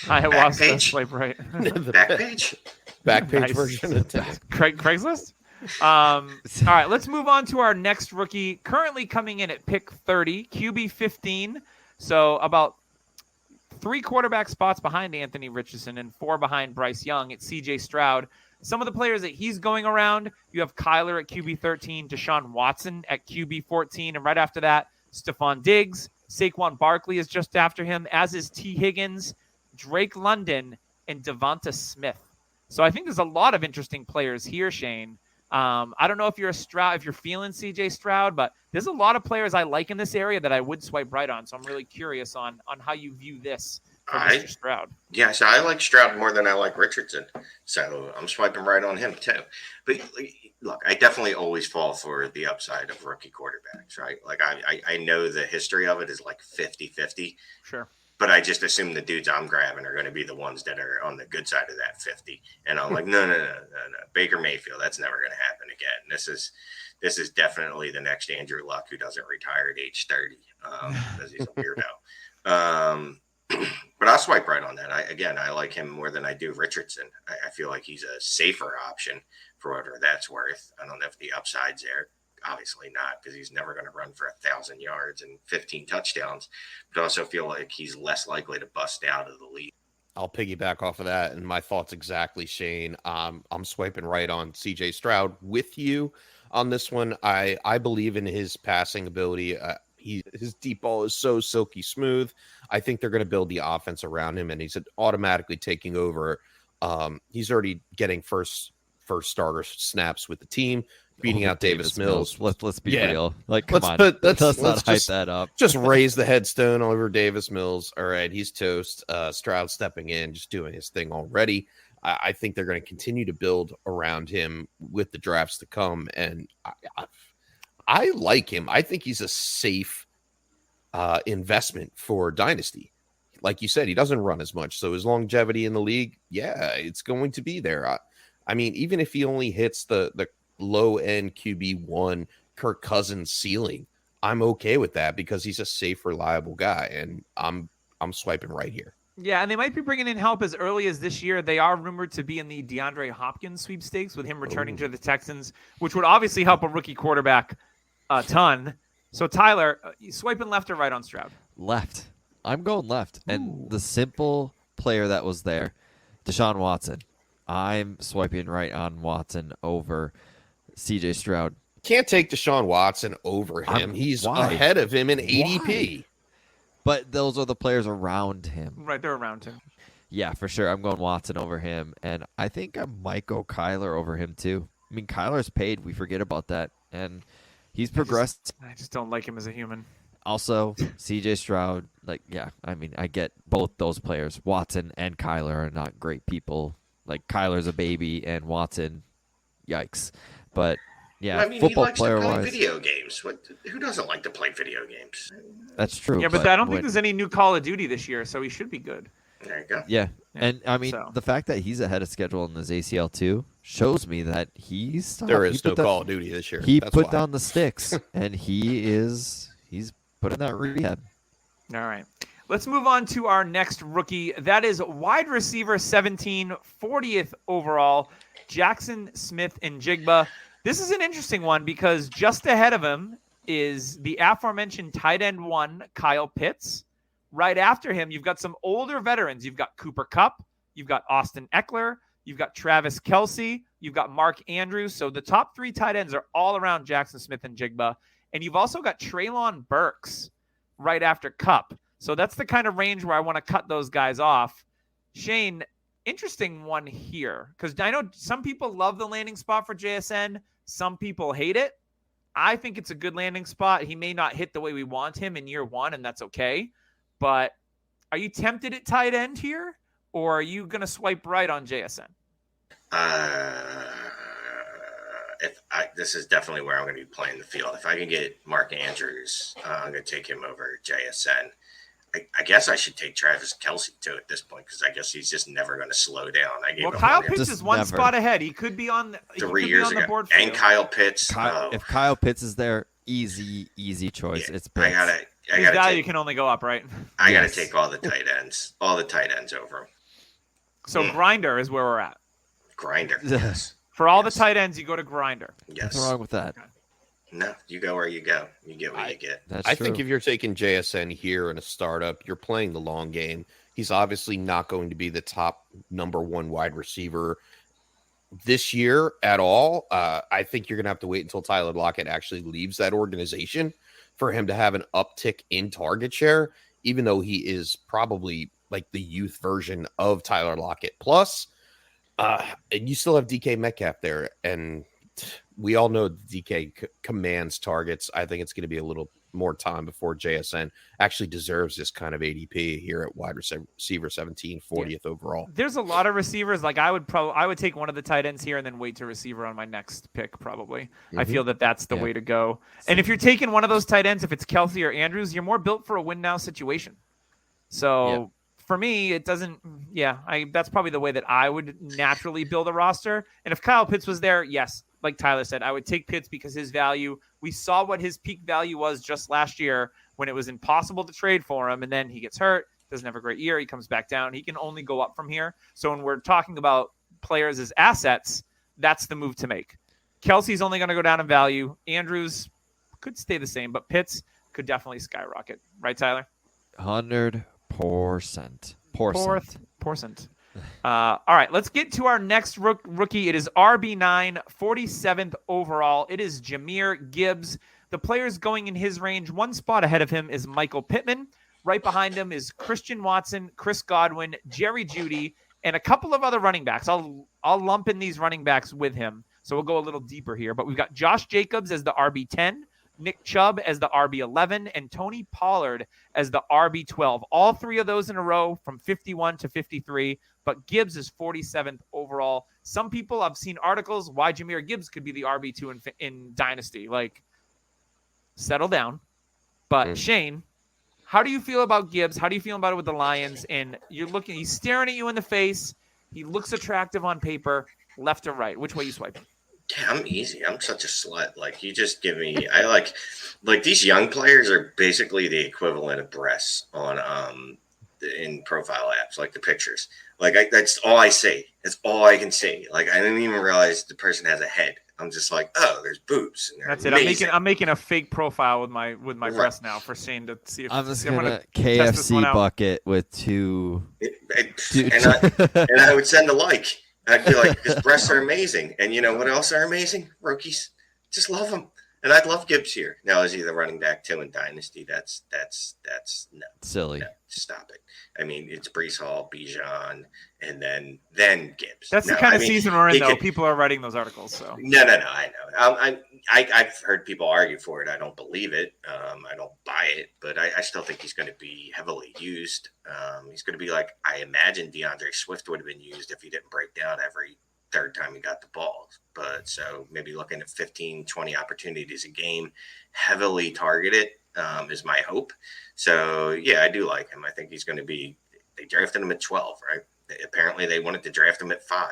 Ayahuasca, page? swipe right. The Back page? back page Nice. version of Tinder. Craigslist? All right, let's move on to our next rookie. Currently coming in at pick 30, QB 15. So about 3 quarterback spots behind Anthony Richardson and 4 behind Bryce Young. It's CJ Stroud. Some of the players that he's going around, you have Kyler at QB 13, Deshaun Watson at QB 14, and right after that, Stephon Diggs. Saquon Barkley is just after him, as is T. Higgins, Drake London, and Devonta Smith. So I think there's a lot of interesting players here, Shane. I don't know if you're if you're feeling CJ Stroud, but there's a lot of players I like in this area that I would swipe right on. So I'm really curious on how you view this for Mr. Stroud. Yeah, so I like Stroud more than I like Richardson. So I'm swiping right on him too. But look, I definitely always fall for the upside of rookie quarterbacks, right? Like I know the history of it is like 50-50. Sure. But I just assume the dudes I'm grabbing are going to be the ones that are on the good side of that 50. And I'm like, no. Baker Mayfield, that's never going to happen again. This is definitely the next Andrew Luck who doesn't retire at age 30 because he's a weirdo. But I'll swipe right on that. I like him more than I do Richardson. I feel like he's a safer option for whatever that's worth. I don't know if the upside's there. Obviously not, because he's never going to run for 1,000 yards and 15 touchdowns. But I also feel like he's less likely to bust out of the league. I'll piggyback off of that, and my thoughts exactly, Shane. I'm swiping right on CJ Stroud with you on this one. I believe in his passing ability. His deep ball is so silky smooth. I think they're going to build the offense around him, and he's automatically taking over. He's already getting first starter snaps with the team, beating out Davis Mills. Let's be real. Like, come on. Let's not hype just, that up. Just raise the headstone over Davis Mills. All right, he's toast. Stroud stepping in, just doing his thing already. I think they're going to continue to build around him with the drafts to come, and I like him. I think he's a safe investment for Dynasty. Like you said, he doesn't run as much, so his longevity in the league, yeah, it's going to be there. I mean, even if he only hits the low end QB1 Kirk Cousins ceiling, I'm okay with that because he's a safe, reliable guy, and I'm swiping right here. Yeah, and they might be bringing in help as early as this year. They are rumored to be in the DeAndre Hopkins sweepstakes with him returning to the Texans, which would obviously help a rookie quarterback a ton. So, Tyler, you swiping left or right on Stroud? Left. I'm going left. And the simple player that was there, Deshaun Watson. I'm swiping right on Watson over CJ Stroud. Can't take Deshaun Watson over him. He's ahead of him in ADP. But those are the players around him. Right, they're around him. Yeah, for sure. I'm going Watson over him. And I think I might go Kyler over him, too. I mean, Kyler's paid. We forget about that. And he's progressed. I just don't like him as a human. Also, CJ Stroud, I get both those players. Watson and Kyler are not great people. Like, Kyler's a baby, and Watson, yikes. But, yeah, I mean, football he likes to play player-wise, video games. Who doesn't like to play video games? that's true. Yeah, but I don't think there's any new Call of Duty this year, so he should be good. There you go. Yeah, and I mean, So. the fact that he's ahead of schedule in his ACL too shows me that he's There is no Call of Duty this year. He That's put why. down the sticks, and he's he's put in that rehab. All right. Let's move on to our next rookie. That is wide receiver 17, 40th overall, Jackson Smith-Njigba. This is an interesting one because just ahead of him is the aforementioned tight end 1, Kyle Pitts. Right after him, you've got some older veterans. You've got Cooper Kupp. You've got Austin Eckler. You've got Travis Kelce. You've got Mark Andrews. So the top 3 tight ends are all around Jackson Smith-Njigba. And you've also got Treylon Burks right after Kupp. So that's the kind of range where I want to cut those guys off. Shane, interesting one here, because I know some people love the landing spot for JSN. Some people hate it. I think it's a good landing spot. He may not hit the way we want him in year 1, and that's okay. But are you tempted at tight end here, or are you going to swipe right on JSN? This is definitely where I'm going to be playing the field. If I can get Mark Andrews, I'm going to take him over JSN. I guess I should take Travis Kelce too at this point because I guess he's just never going to slow down. Kyle Pitts is one spot ahead. He could be on 3 years ago. The board and Kyle Pitts. If Kyle Pitts is there, easy choice. Yeah, it's Pitts. His value can only go up, right? I got to take all the tight ends over him. So Grinder is where we're at. Grinder. Yes. For all the tight ends, you go to Grinder. Yes. What's wrong with that? Okay. No, you go where you go. You get what you get. That's I true. think if you're taking JSN here in a startup, you're playing the long game. He's obviously not going to be the top number 1 wide receiver this year at all. I think you're going to have to wait until Tyler Lockett actually leaves that organization for him to have an uptick in target share, even though he is probably like the youth version of Tyler Lockett. Plus, and you still have DK Metcalf there, and we all know DK commands targets. I think it's going to be a little more time before JSN actually deserves this kind of ADP here at wide receiver 17, 40th overall. There's a lot of receivers. Like I would take one of the tight ends here and then wait to receiver on my next pick. Probably. Mm-hmm. I feel that's the way to go. And if you're taking one of those tight ends, if it's Kelce or Andrews, you're more built for a win now situation. So for me, it doesn't. Yeah, that's probably the way that I would naturally build a roster. And if Kyle Pitts was there, yes, like Tyler said, I would take Pitts because his value. We saw what his peak value was just last year when it was impossible to trade for him, and then he gets hurt, doesn't have a great year, he comes back down. He can only go up from here. So when we're talking about players as assets, that's the move to make. Kelsey's only going to go down in value. Andrews could stay the same, but Pitts could definitely skyrocket. Right, Tyler? 100%. Porcent. All right, let's get to our next rookie. It is RB9, 47th overall. It is Jahmyr Gibbs. The players going in his range, one spot ahead of him is Michael Pittman. Right behind him is Christian Watson, Chris Godwin, Jerry Jeudy, and a couple of other running backs. I'll lump in these running backs with him, so we'll go a little deeper here. But we've got Josh Jacobs as the RB10, Nick Chubb as the RB11, and Tony Pollard as the RB12. All 3 of those in a row from 51 to 53, but Gibbs is 47th overall. Some people, I've seen articles why Jahmyr Gibbs could be the RB2 in Dynasty. Like, settle down. But Shane, how do you feel about Gibbs? How do you feel about it with the Lions? And he's staring at you in the face. He looks attractive on paper, left or right. Which way you swiping? Yeah, I'm easy. I'm such a slut. Like, you just give me. I like these young players are basically the equivalent of breasts on in profile apps, like the pictures. Like that's all I see. That's all I can see. Like, I didn't even realize the person has a head. I'm just like, oh, there's boobs. And that's it. I'm making a fake profile with my breast now for Shane to see if I'm just gonna KFC bucket with 2. And I would send a like. I'd be like, his breasts are amazing. And you know what else are amazing? Rookies. Just love them. And I'd love Gibbs here. Now, is he the running back 2 in Dynasty? That's no. Silly. No, stop it. I mean, it's Breece Hall, Bijon, and then Gibbs. That's the kind of season we're in, though. People are writing those articles. So No, I know. I've heard people argue for it. I don't believe it. I don't buy it. But I still think he's going to be heavily used. He's going to be like, I imagine DeAndre Swift would have been used if he didn't break down every third time he got the ball. But so maybe looking at 15, 20 opportunities a game, heavily targeted is my hope. So, yeah, I do like him. I think he's going to be – they drafted him at 12, right? Apparently, they wanted to draft him at 5.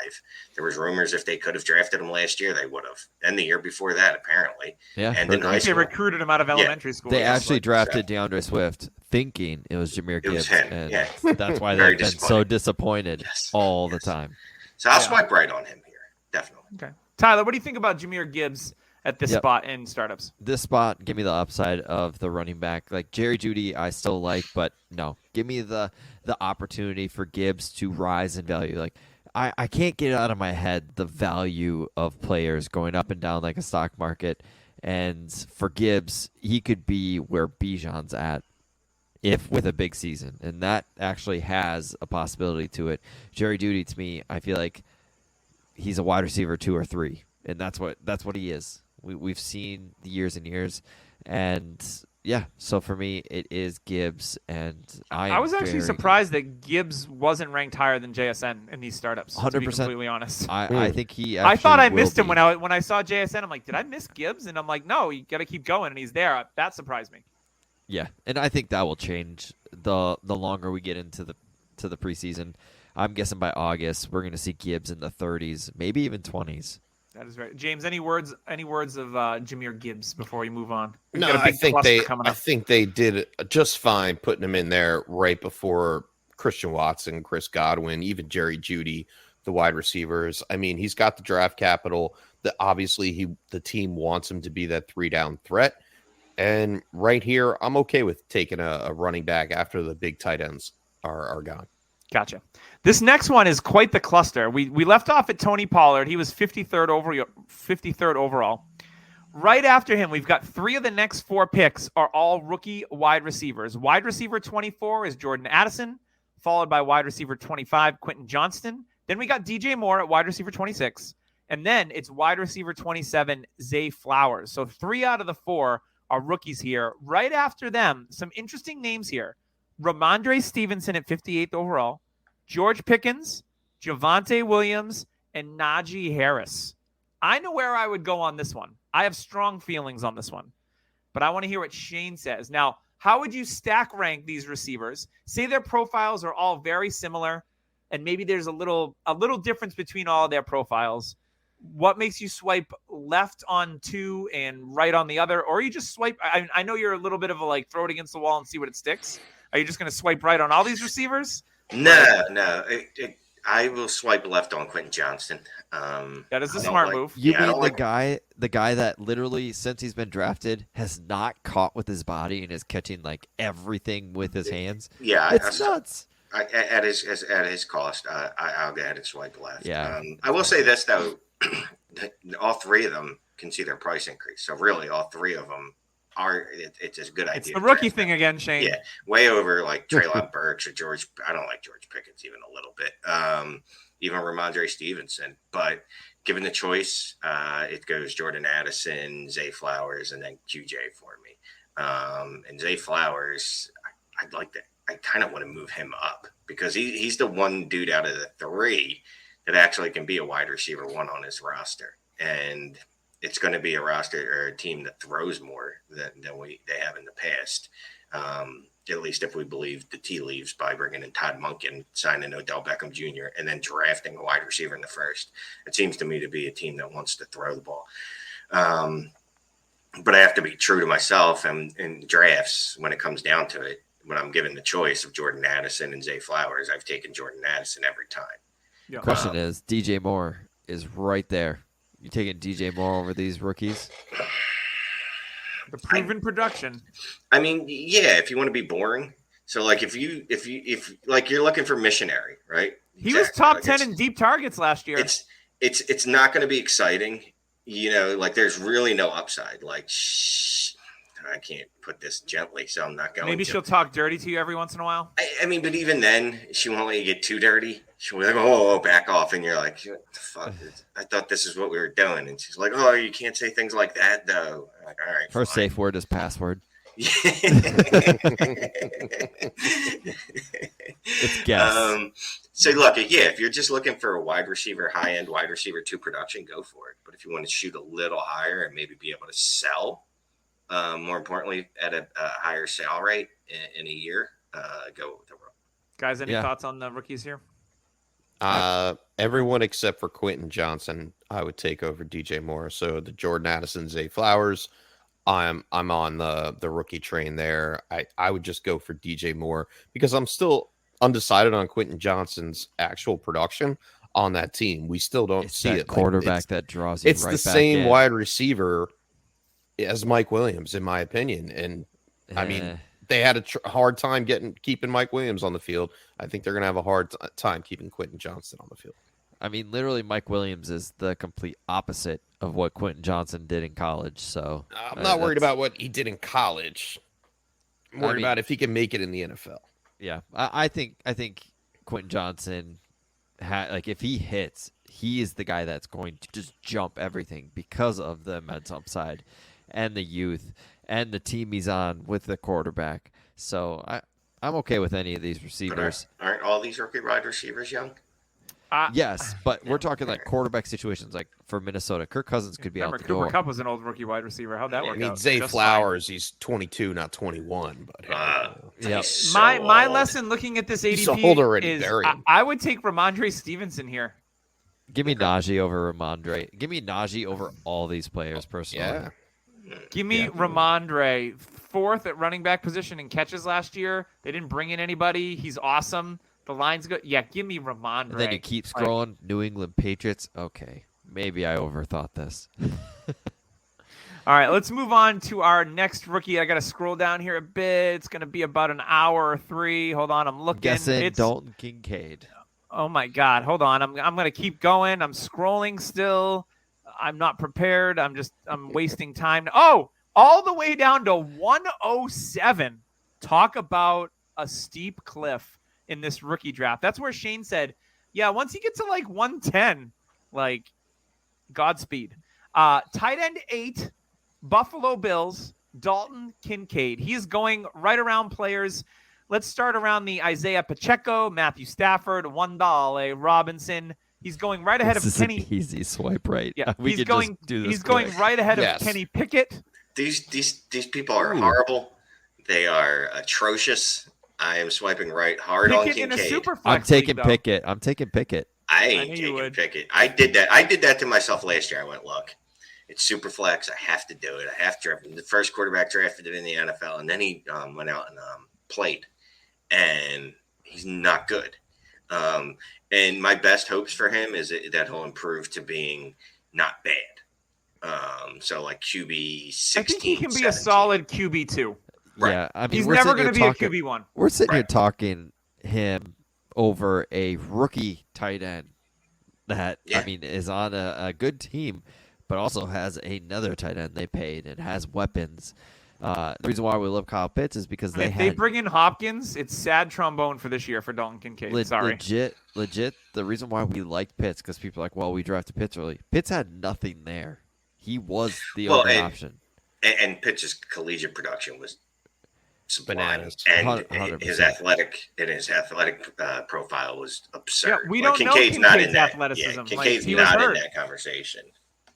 There was rumors if they could have drafted him last year, they would have, and the year before that, apparently. Yeah, and in high They school, recruited him out of elementary school. They Yes. actually drafted DeAndre Swift thinking it was Jahmyr It was Gibbs, him, and yeah. that's why Very they've been so disappointed Yes, all the yes. time. So I'll Yeah. swipe right on him here, definitely. Okay. Tyler, what do you think about Jahmyr Gibbs at this Yep. spot in startups? This spot, give me the upside of the running back. Like Jerry Jeudy, I still like, but no, give me the opportunity for Gibbs to rise in value. Like I can't get out of my head the value of players going up and down like a stock market. And for Gibbs, he could be where Bijon's at if with a big season. And that actually has a possibility to it. Jerry Jeudy, to me, I feel like he's a wide receiver 2 or 3. And that's what he is. We've seen the years and years. And yeah, so for me, it is Gibbs, and I was actually surprised that Gibbs wasn't ranked higher than JSN in these startups. 100%. To be completely honest, I think he. I thought I missed him be. when I saw JSN. I'm like, did I miss Gibbs? And I'm like, no, you got to keep going, and he's there. That surprised me. Yeah, and I think that will change the longer we get into the preseason. I'm guessing by August we're going to see Gibbs in the 30s, maybe even 20s. That is right. James, any words of Jahmyr Gibbs before we move on? No, I think they did just fine putting him in there right before Christian Watson, Chris Godwin, even Jerry Jeudy, the wide receivers. I mean, he's got the draft capital that obviously the team wants him to be that 3-down threat. And right here, I'm okay with taking a running back after the big tight ends are gone. Gotcha. This next one is quite the cluster. We left off at Tony Pollard. He was 53rd overall. Right after him, we've got 3 of the next 4 picks are all rookie wide receivers. Wide receiver 24 is Jordan Addison, followed by wide receiver 25, Quentin Johnston. Then we got DJ Moore at wide receiver 26. And then it's wide receiver 27, Zay Flowers. So 3 out of the 4 are rookies here. Right after them, some interesting names here. Ramondre Stevenson at 58th overall, George Pickens, Javonte Williams, and Najee Harris. I know where I would go on this one. I have strong feelings on this one, but I want to hear what Shane says. Now, how would you stack rank these receivers? Say their profiles are all very similar, and maybe there's a little difference between all their profiles. What makes you swipe left on 2 and right on the other? Or you just swipe? I know you're a little bit of a throw it against the wall and see what it sticks. Are you just going to swipe right on all these receivers? No. I will swipe left on Quentin Johnston. That is a smart move. You mean the guy that literally, since he's been drafted, has not caught with his body and is catching everything with his hands? Yeah, it's nuts. At his cost, I'll go ahead and swipe left. Yeah. I will say this though, all 3 of them can see their price increase. So really, all 3 of them it's a good idea. It's the rookie thing again, Shane. Yeah, way over Treylon Burks or George. I don't like George Pickens even a little bit. Even Ramondre Stevenson. But given the choice, it goes Jordan Addison, Zay Flowers, and then QJ for me. And Zay Flowers, I'd like that. I kind of want to move him up because he's the one dude out of the 3 that actually can be a wide receiver 1 on his roster. And it's going to be a roster or a team that throws more than they have in the past. At least if we believe the tea leaves by bringing in Todd Monken, signing Odell Beckham Jr., and then drafting a wide receiver in the first. It seems to me to be a team that wants to throw the ball. But I have to be true to myself and in drafts when it comes down to it. When I'm given the choice of Jordan Addison and Zay Flowers, I've taken Jordan Addison every time. Yeah. Question is, DJ Moore is right there. You taking DJ Moore over these rookies? The proven production. I mean, yeah, if you want to be boring. So if you're looking for missionary, right? He was top 10 in deep targets last year. It's not going to be exciting. There's really no upside. I can't put this gently, so I'm not going to. Maybe she'll talk dirty to you every once in a while. I mean, but even then, she won't let you get too dirty. She'll be like, oh, back off. And you're like, what the fuck? I thought this is what we were doing. And she's like, oh, you can't say things like that, though. I'm like, all right. Her safe word is password. It's guess. So look, if you're just looking for a wide receiver, high-end wide receiver 2 production, go for it. But if you want to shoot a little higher and maybe be able to sell, more importantly, at a higher sale rate in a year, go with the rookie. Guys, any thoughts on the rookies here? Everyone except for Quentin Johnson, I would take over DJ Moore. So the Jordan Addison, Zay Flowers, I'm on the rookie train there. I would just go for DJ Moore because I'm still undecided on Quentin Johnson's actual production on that team. We still don't It's see that it. quarterback that draws you. It's right the back same in. wide receiver as Mike Williams, in my opinion. And I mean, they had a hard time keeping Mike Williams on the field. I think they're going to have a hard time keeping Quentin Johnson on the field. I mean, literally, Mike Williams is the complete opposite of what Quentin Johnson did in college. So I'm not worried about what he did in college. I'm worried about if he can make it in the NFL. Yeah, I think Quentin Johnson, if he hits, he is the guy that's going to just jump everything because of the immense upside and the youth and the team he's on with the quarterback. So I'm okay with any of these receivers. Aren't all these rookie wide receivers young? Yes, but we're talking like quarterback situations. Like for Minnesota, Kirk Cousins could be out the door. Cooper Kupp was an old rookie wide receiver. How'd that work out? I mean, Zay Just Flowers, he's 22, not 21. But Yep. So my old. lesson looking at this He's ADP old already, is bury him. I would take Ramondre Stevenson here. Give me Najee over Ramondre. Give me Najee over all these players personally. yeah. Give me Ramondre, fourth at running back position in catches last year. They didn't bring in anybody. He's awesome. The line's good. Yeah, give me Ramondre. And then you keep scrolling. New England Patriots. Okay, maybe I overthought this. All right, let's move on to our next rookie. I got to scroll down here a bit. It's going to be about an hour or three. Hold on, I'm looking. Guessing Dalton Kincaid. Oh my God, hold on. I'm going to keep going. I'm scrolling still. I'm not prepared. I'm wasting time. Oh, all the way down to 107. Talk about a steep cliff in this rookie draft. That's where Shane said, yeah, once you get to like 110, like Godspeed. Tight end 8, Buffalo Bills, Dalton Kincaid. He's going right around players. Let's start around the Isaiah Pacheco, Matthew Stafford, Wandale Robinson. He's going right ahead This of is Kenny. an easy swipe right. Yeah, we he's could going. just do this He's going quick. right ahead Yes. of Kenny Pickett. These people are horrible. They are atrocious. I am swiping right hard on Pickett in a Kincaid. super flex I'm taking league, though. Pickett. I'm taking Pickett. I I ain't knew you taking would. Pickett. I did that to myself last year. I went, look, it's super flex. I have to do it. I have to. The first quarterback drafted in the NFL, and then he went out and played, and he's not good. And my best hopes for him is that he'll improve to being not bad. So like QB 16. I think he can be a 17. solid QB 2. Right. Yeah, I mean, He's we're never sitting going to here be a talking- QB 1. We're sitting here Right. talking him over a rookie tight end that Yeah. I mean is on a good team, but also has another tight end they paid and has weapons. The reason why we love Kyle Pitts is because they If had they bring in Hopkins, it's sad trombone for this year for Dalton Kincaid. Sorry. legit. The reason why we liked Pitts because people are like, well, we drafted Pitts early. Pitts had nothing there. He was the Well, only and- option. And Pitch's collegiate production was sublime, Bananas. and 100%. his athletic profile was absurd. Yeah, we don't know Kincaid's not in Kincaid's that. athleticism. Yeah, Like, Kincaid's he was not in hurt. that conversation.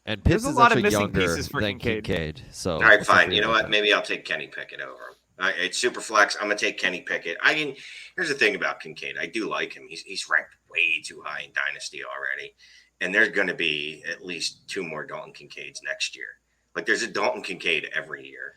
And There's Pitts a is lot of actually missing younger pieces for than Kincaid. So All right, let's fine. agree You know with what? that. Maybe I'll take Kenny Pickett over him. It's super flex. I'm gonna take Kenny Pickett. Here's the thing about Kincaid. I do like him. He's ranked way too high in Dynasty already, and there's going to be at least 2 more Dalton Kincaids next year. Like there's a Dalton Kincaid every year.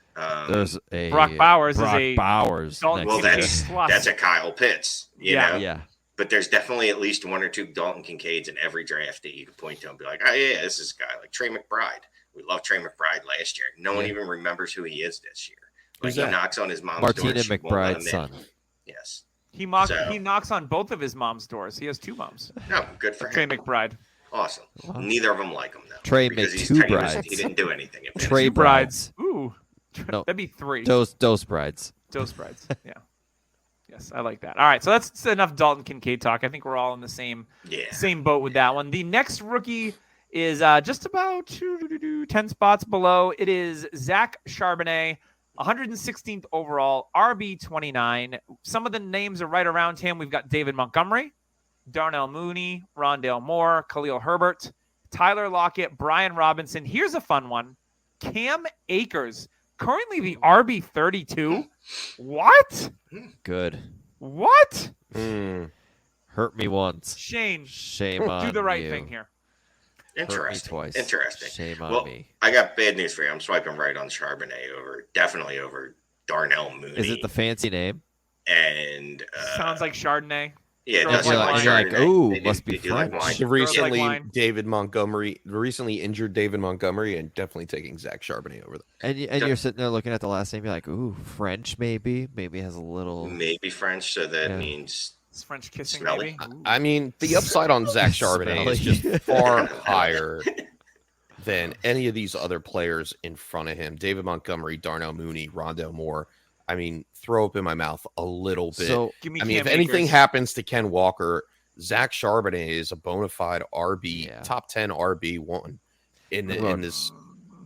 There's a Brock Bowers is Brock a Bowers. Dalton next well, year. Kincaid plus. that's a Kyle Pitts. You Yeah. know? Yeah. But there's definitely at least 1 or 2 Dalton Kincaids in every draft that you can point to and be like, oh, yeah, this is a guy like Trey McBride. We loved Trey McBride last year. No one Yeah. even remembers who he is this year. Like Who's he that? knocks on his mom's Martina door. She won't let him McBride's in. son. Yes. He So- knocks on both of his mom's doors. He has 2 moms. No, good for Trey him. McBride. Awesome. Wow. Neither of them like him though. Trey because he's McTwo tiny. brides. He didn't do anything. in Trey Two brides. Ooh. No. That'd be 3. Dose brides. Dose brides. Yeah. Yes, I like that. All right, so that's enough Dalton Kincaid talk. I think we're all in the same Yeah. boat with that one. The next rookie is just about 10 spots below. It is Zach Charbonnet, 116th overall, RB29. Some of the names are right around him. We've got David Montgomery, Darnell Mooney, Rondale Moore, Khalil Herbert, Tyler Lockett, Brian Robinson. Here's a fun one. Cam Akers, currently the RB32. What? Good. What? Hurt me once. Shane, Shame on do the right you. thing here. Hurt me Interesting. twice. Interesting. Shame on Well, me. I got bad news for you. I'm swiping right on Charbonnet definitely over Darnell Mooney. Is it the fancy name? And Sounds like Chardonnay. yeah, it Girls does like sound wine. You're like, Chardonnay. ooh, They do- must be they do like French. wine. The recently wine. recently injured David Montgomery, and definitely taking Zach Charbonnet over there. And you're sitting there looking at the last name. You're like, ooh, French maybe. Maybe has a little. Maybe French, so that Yeah. means It's French kissing, Smelly. maybe. Ooh. I mean, the upside on Zach Charbonnet is Smelly. just far higher than any of these other players in front of him. David Montgomery, Darnell Mooney, Rondell Moore. I mean, throw up in my mouth a little bit. So Give me I mean, Cam if anything Akers. happens to Ken Walker, Zach Charbonnet is a bona fide RB, Yeah. top 10 RB1 in I'm going- the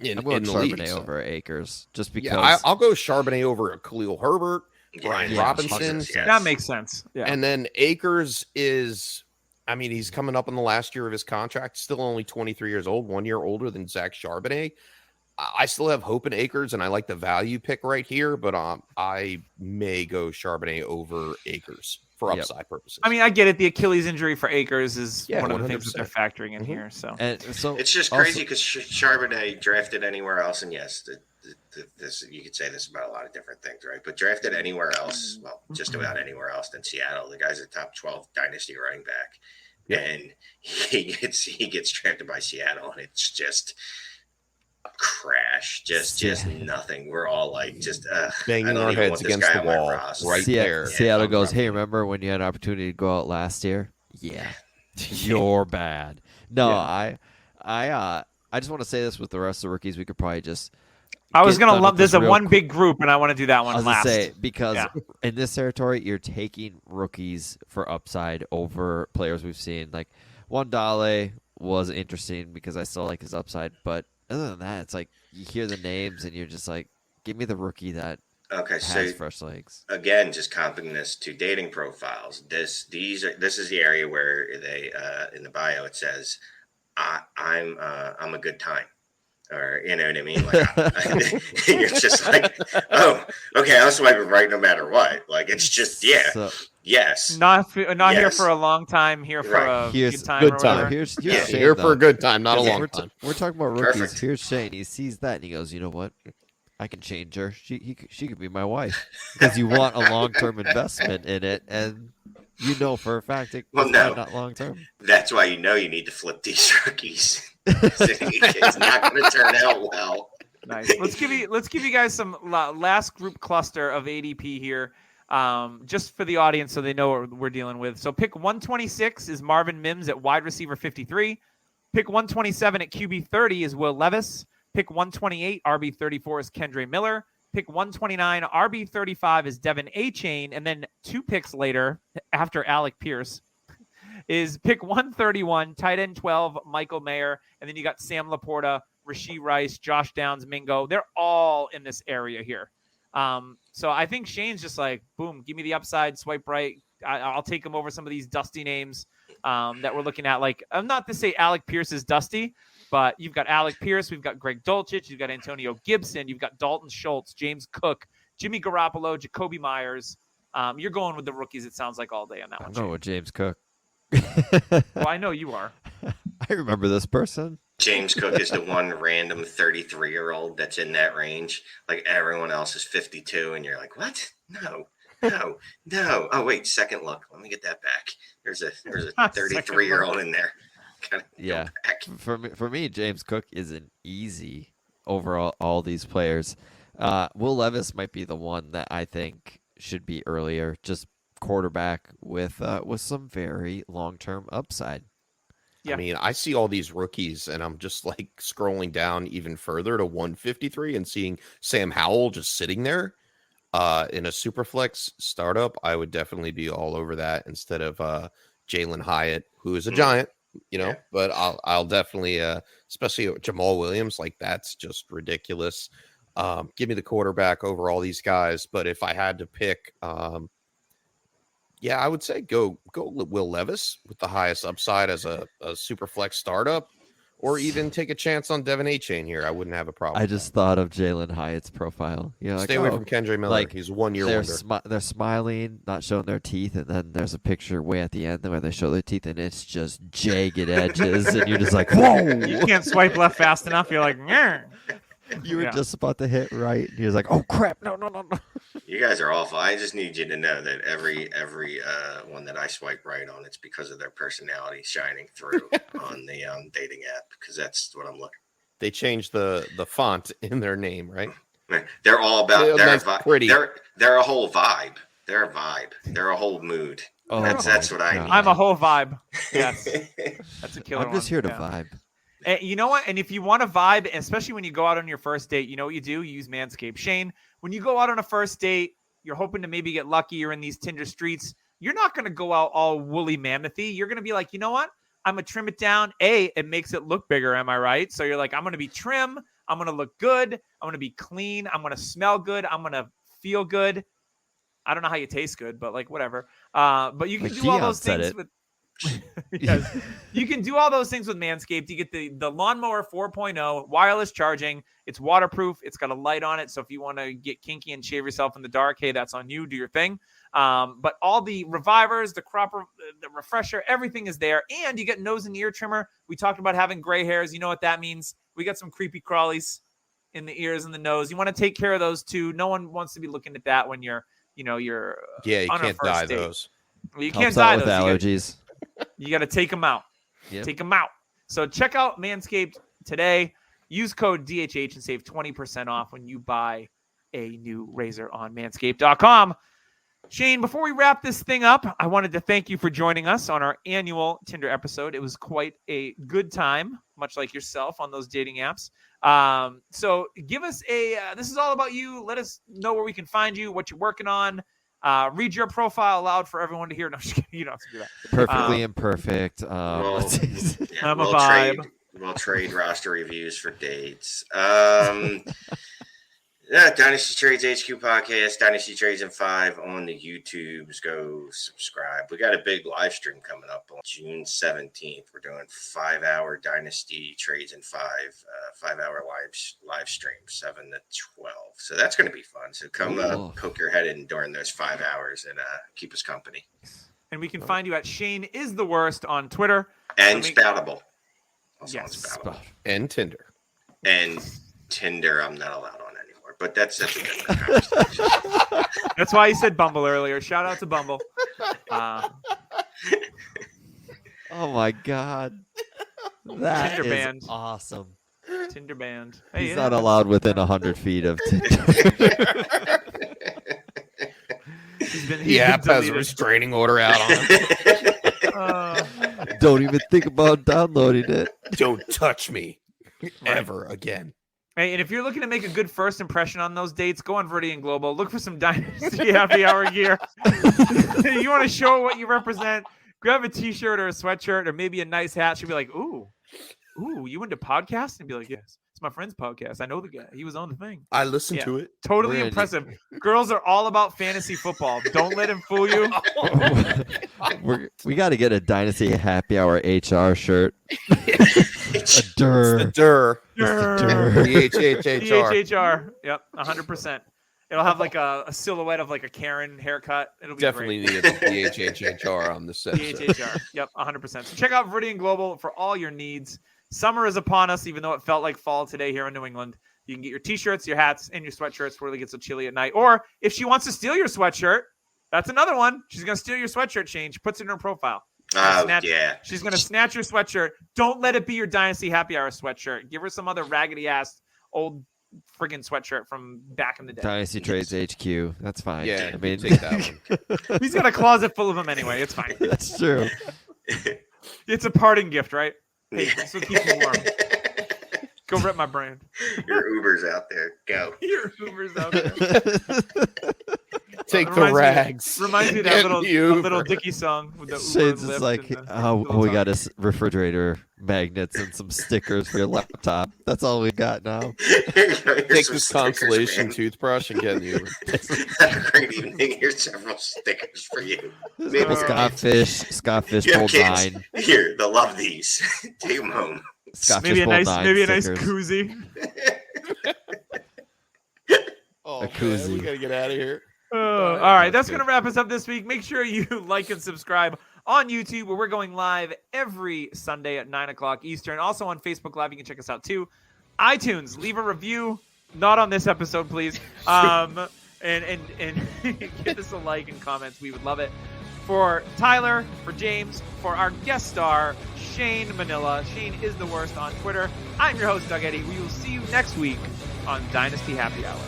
I'm going league. Charbonnet So, over Akers just because. yeah, I'll go Charbonnet over a Khalil Herbert, Brian Yeah, Robinson, 100%, yes. That makes sense. Yeah. and then Akers is. I mean, he's coming up on the last year of his contract, still only 23 years old, 1 year older than Zach Charbonnet. I still have hope in Akers, and I like the value pick right here, but I may go Charbonnet over Akers for Yep. upside purposes. I mean, I get it. The Achilles injury for Akers is Yeah, one of the things that they're 100%. factoring in Mhm. here. So And so It's just also- crazy because Charbonnet drafted anywhere else, and yes, this you could say this about a lot of different things, right? But drafted anywhere else, well, just about anywhere else than Seattle. The guy's a top 12 dynasty running back, Yep. and he gets drafted by Seattle, and it's just crash, just nothing. We're all like just I Banging don't our even heads want this against guy the on my wall roster. right Se- there. Seattle Yeah, goes, I'm hey, rough. remember when you had an opportunity to go out last year? Yeah, you're bad. No, Yeah. I just want to say this with the rest of the rookies. We could probably just. I was get gonna done lump. with There's this a real one quick. big group, and I want to do that I one was gonna last. say because Yeah. in this territory, you're taking rookies for upside over players we've seen. Like Wandale was interesting because I still like his upside, but other than that, it's like you hear the names and you're just like, give me the rookie that Okay, has so fresh legs. again, just comping this to dating profiles. This is the area where they in the bio it says I'm a good time, or you know what I mean. Like you're just like, oh, okay, I'm swiping right no matter what. Like it's just So, yes. Not here Yes. for a long time. Here for Right. a Here's good time. good or time. whatever. here's Yeah, Shane, Here for though. a good time, not a Because long we're, time. we're talking about rookies. Perfect. Here's Shane. He sees that and he goes, you know what? I can change her. She could be my wife because you want a long term investment in it, and you know for a fact it's Well, no. not long term. That's why you know you need to flip these rookies. It's not going to turn out well. Nice. Let's give you guys some last group cluster of ADP here, just for the audience so they know what we're dealing with. So pick 126 is Marvin Mims at wide receiver 53. Pick 127 at QB 30 is Will Levis. Pick 128 RB 34 is Kendre Miller. Pick 129 RB 35 is Devin A-Chain, and then 2 picks later after Alec Pierce is pick 131 tight end 12 Michael Mayer, and then you got Sam Laporta, Rashee Rice, Josh Downs, Mingo. They're all in this area here. So I think Shane's just like, boom, give me the upside, swipe right. I'll take him over some of these dusty names that we're looking at. Like, I'm not to say Alec Pierce is dusty, but you've got Alec Pierce, we've got Greg Dulcich, you've got Antonio Gibson, you've got Dalton Schultz, James Cook, Jimmy Garoppolo, Jacoby Myers. You're going with the rookies, it sounds like, all day on that I'm one. going Shane. with James Cook. Well, I know you are. I remember this person. James Cook is the one random 33-year-old that's in that range. Like everyone else is 52, and you're like, what? No. Oh, wait, second look. Let me get that back. There's a 33-year-old in there. Gotta go Yeah. back. For me, James Cook isn't easy over all these players. Will Levis might be the one that I think should be earlier. Just quarterback with some very long-term upside. Yeah. I mean, I see all these rookies, and I'm just like scrolling down even further to 153 and seeing Sam Howell just sitting there in a Superflex startup. I would definitely be all over that instead of Jalen Hyatt, who is a giant, Yeah. But I'll definitely, especially Jamal Williams, like that's just ridiculous. Give me the quarterback over all these guys. But if I had to pick, I would say go Will Levis with the highest upside as a super flex startup, or even take a chance on Devin A-Chain here. I wouldn't have a problem. I just thought of Jalen Hyatt's profile. You know, like, Stay away from Kendra Miller. like, He's a 1 year they're wonder. they're smiling, not showing their teeth, and then there's a picture way at the end where they show their teeth, and it's just jagged edges, and you're just like, whoa! You can't swipe left fast enough. You're like, "Nyeh." You were Yeah. just about to hit right, and you're like, oh crap, no. You guys are awful. I just need you to know that every one that I swipe right on, it's because of their personality shining through on the dating app, because that's what I'm looking. They changed the font in their name, right? They're all about They're pretty. They're a whole vibe. They're a vibe. They're a whole mood. Oh, That's what I God. need. I'm a whole vibe. Yes, that's a killer. I'm just one. here to Yeah. vibe. And you know what? And if you want to vibe, especially when you go out on your first date, you know what you do? You use Manscaped. Shane, when you go out on a first date, you're hoping to maybe get lucky. You're in these Tinder streets. You're not going to go out all woolly mammoth-y. You're going to be like, you know what? I'm going to trim it down. It makes it look bigger. Am I right? So you're like, I'm going to be trim. I'm going to look good. I'm going to be clean. I'm going to smell good. I'm going to feel good. I don't know how you taste good, but like whatever. But you can Like do all Keon those said things it. with yes. You can do all those things with Manscaped. You get the lawnmower 4.0 wireless charging. It's waterproof. It's got a light on it. So if you want to get kinky and shave yourself in the dark, hey, that's on you. Do your thing. But all the revivers, the the refresher, everything is there. And you get nose and ear trimmer. We talked about having gray hairs. You know what that means? We got some creepy crawlies in the ears and the nose. You want to take care of those too. No one wants to be looking at that when you're Yeah, you on a can't first dye date. those. Well, you Helps can't out dye with those. allergies. You got to take them out. Yep. Take them out. So check out Manscaped today. Use code DHH and save 20% off when you buy a new razor on manscaped.com. Shane, before we wrap this thing up, I wanted to thank you for joining us on our annual Tinder episode. It was quite a good time, much like yourself on those dating apps. So give us this is all about you. Let us know where we can find you, what you're working on. Read your profile aloud for everyone to hear. No, you don't have to do that. Perfectly imperfect. Well, yeah, I'm a we'll vibe. We'll trade roster reviews for dates. Dynasty Trades HQ podcast, Dynasty Trades in 5 on the YouTubes. Go subscribe. We got a big live stream coming up on June 17th. We're doing 5-hour Dynasty Trades in 5, 5-hour live stream, 7 to 12. So that's going to be fun. So come poke your head in during those 5 hours and keep us company. And we can find you at Shane is the worst on Twitter. And Spoutable. Also Yes. on Spoutable. And Tinder. And Tinder, I'm not allowed on anymore. But that's such a different conversation. That's why he said Bumble earlier. Shout out to Bumble. Oh my God. That Tinder is banned. awesome. Tinder banned. Hey, He's yeah. not allowed within 100 feet of Tinder. The app has a restraining order out on it. Don't even think about downloading it. Don't touch me ever again. Hey, and if you're looking to make a good first impression on those dates, go on Viridian Global. Look for some Dynasty Happy Hour gear. You want to show what you represent? Grab a T-shirt or a sweatshirt or maybe a nice hat. She'll be like, ooh, you into podcasts? And be like, yes, it's my friend's podcast. I know the guy. He was on the thing. I listened Yeah. to it. Totally We're impressive. Girls are all about fantasy football. Don't let him fool you. We got to get a Dynasty Happy Hour HR shirt. A The Durr. Durr. Durr. DHHHR. DHHR. Yep, 100%. It'll have like a silhouette of like a Karen haircut. It'll be Definitely great. needed the DHHHR on the set. DHHR. Yep, 100%. So check out Viridian Global for all your needs. Summer is upon us, even though it felt like fall today here in New England. You can get your T-shirts, your hats, and your sweatshirts before it gets so chilly at night. Or if she wants to steal your sweatshirt, that's another one. She's going to steal your sweatshirt, Shane. She puts it in her profile. Yeah. She's going to snatch your sweatshirt. Don't let it be your Dynasty Happy Hour sweatshirt. Give her some other raggedy-ass old friggin' sweatshirt from back in the day. Dynasty Trades HQ. That's fine. Yeah, I mean, take that one. He's got a closet full of them anyway. It's fine. that's true. It's a parting gift, right? Hey, Yeah. this will keep you warm. Go rep my brand. Your Uber's out there. Go. Your Uber's out there. Take the Reminds me- rags. Reminds me of Get that the Uber. little Dicky song with the Shades Uber is lift like, and the oh, little we tongue. got a refrigerator magnets and some stickers for your laptop. That's all we got now. Here's Take some this stickers, consolation man. toothbrush and get the Uber. Have a great evening. Here's several stickers for you. Maybe Scott Fish you have pulled kids. 9. Here, they'll love these. Take them home. Scotch maybe a Bowl nice 9 stickers. koozie. Oh, A koozie. we gotta get out of here. All right, that's That's going to wrap us up this week. Make sure you like and subscribe on YouTube, where we're going live every Sunday at 9 o'clock Eastern. Also on Facebook Live, you can check us out too. iTunes, leave a review. Not on this episode, please. And give us a like and comments. We would love it. For Tyler, for James, for our guest star, Shane Manila. Shane is the worst on Twitter. I'm your host, Doug Eddy. We will see you next week on Dynasty Happy Hour.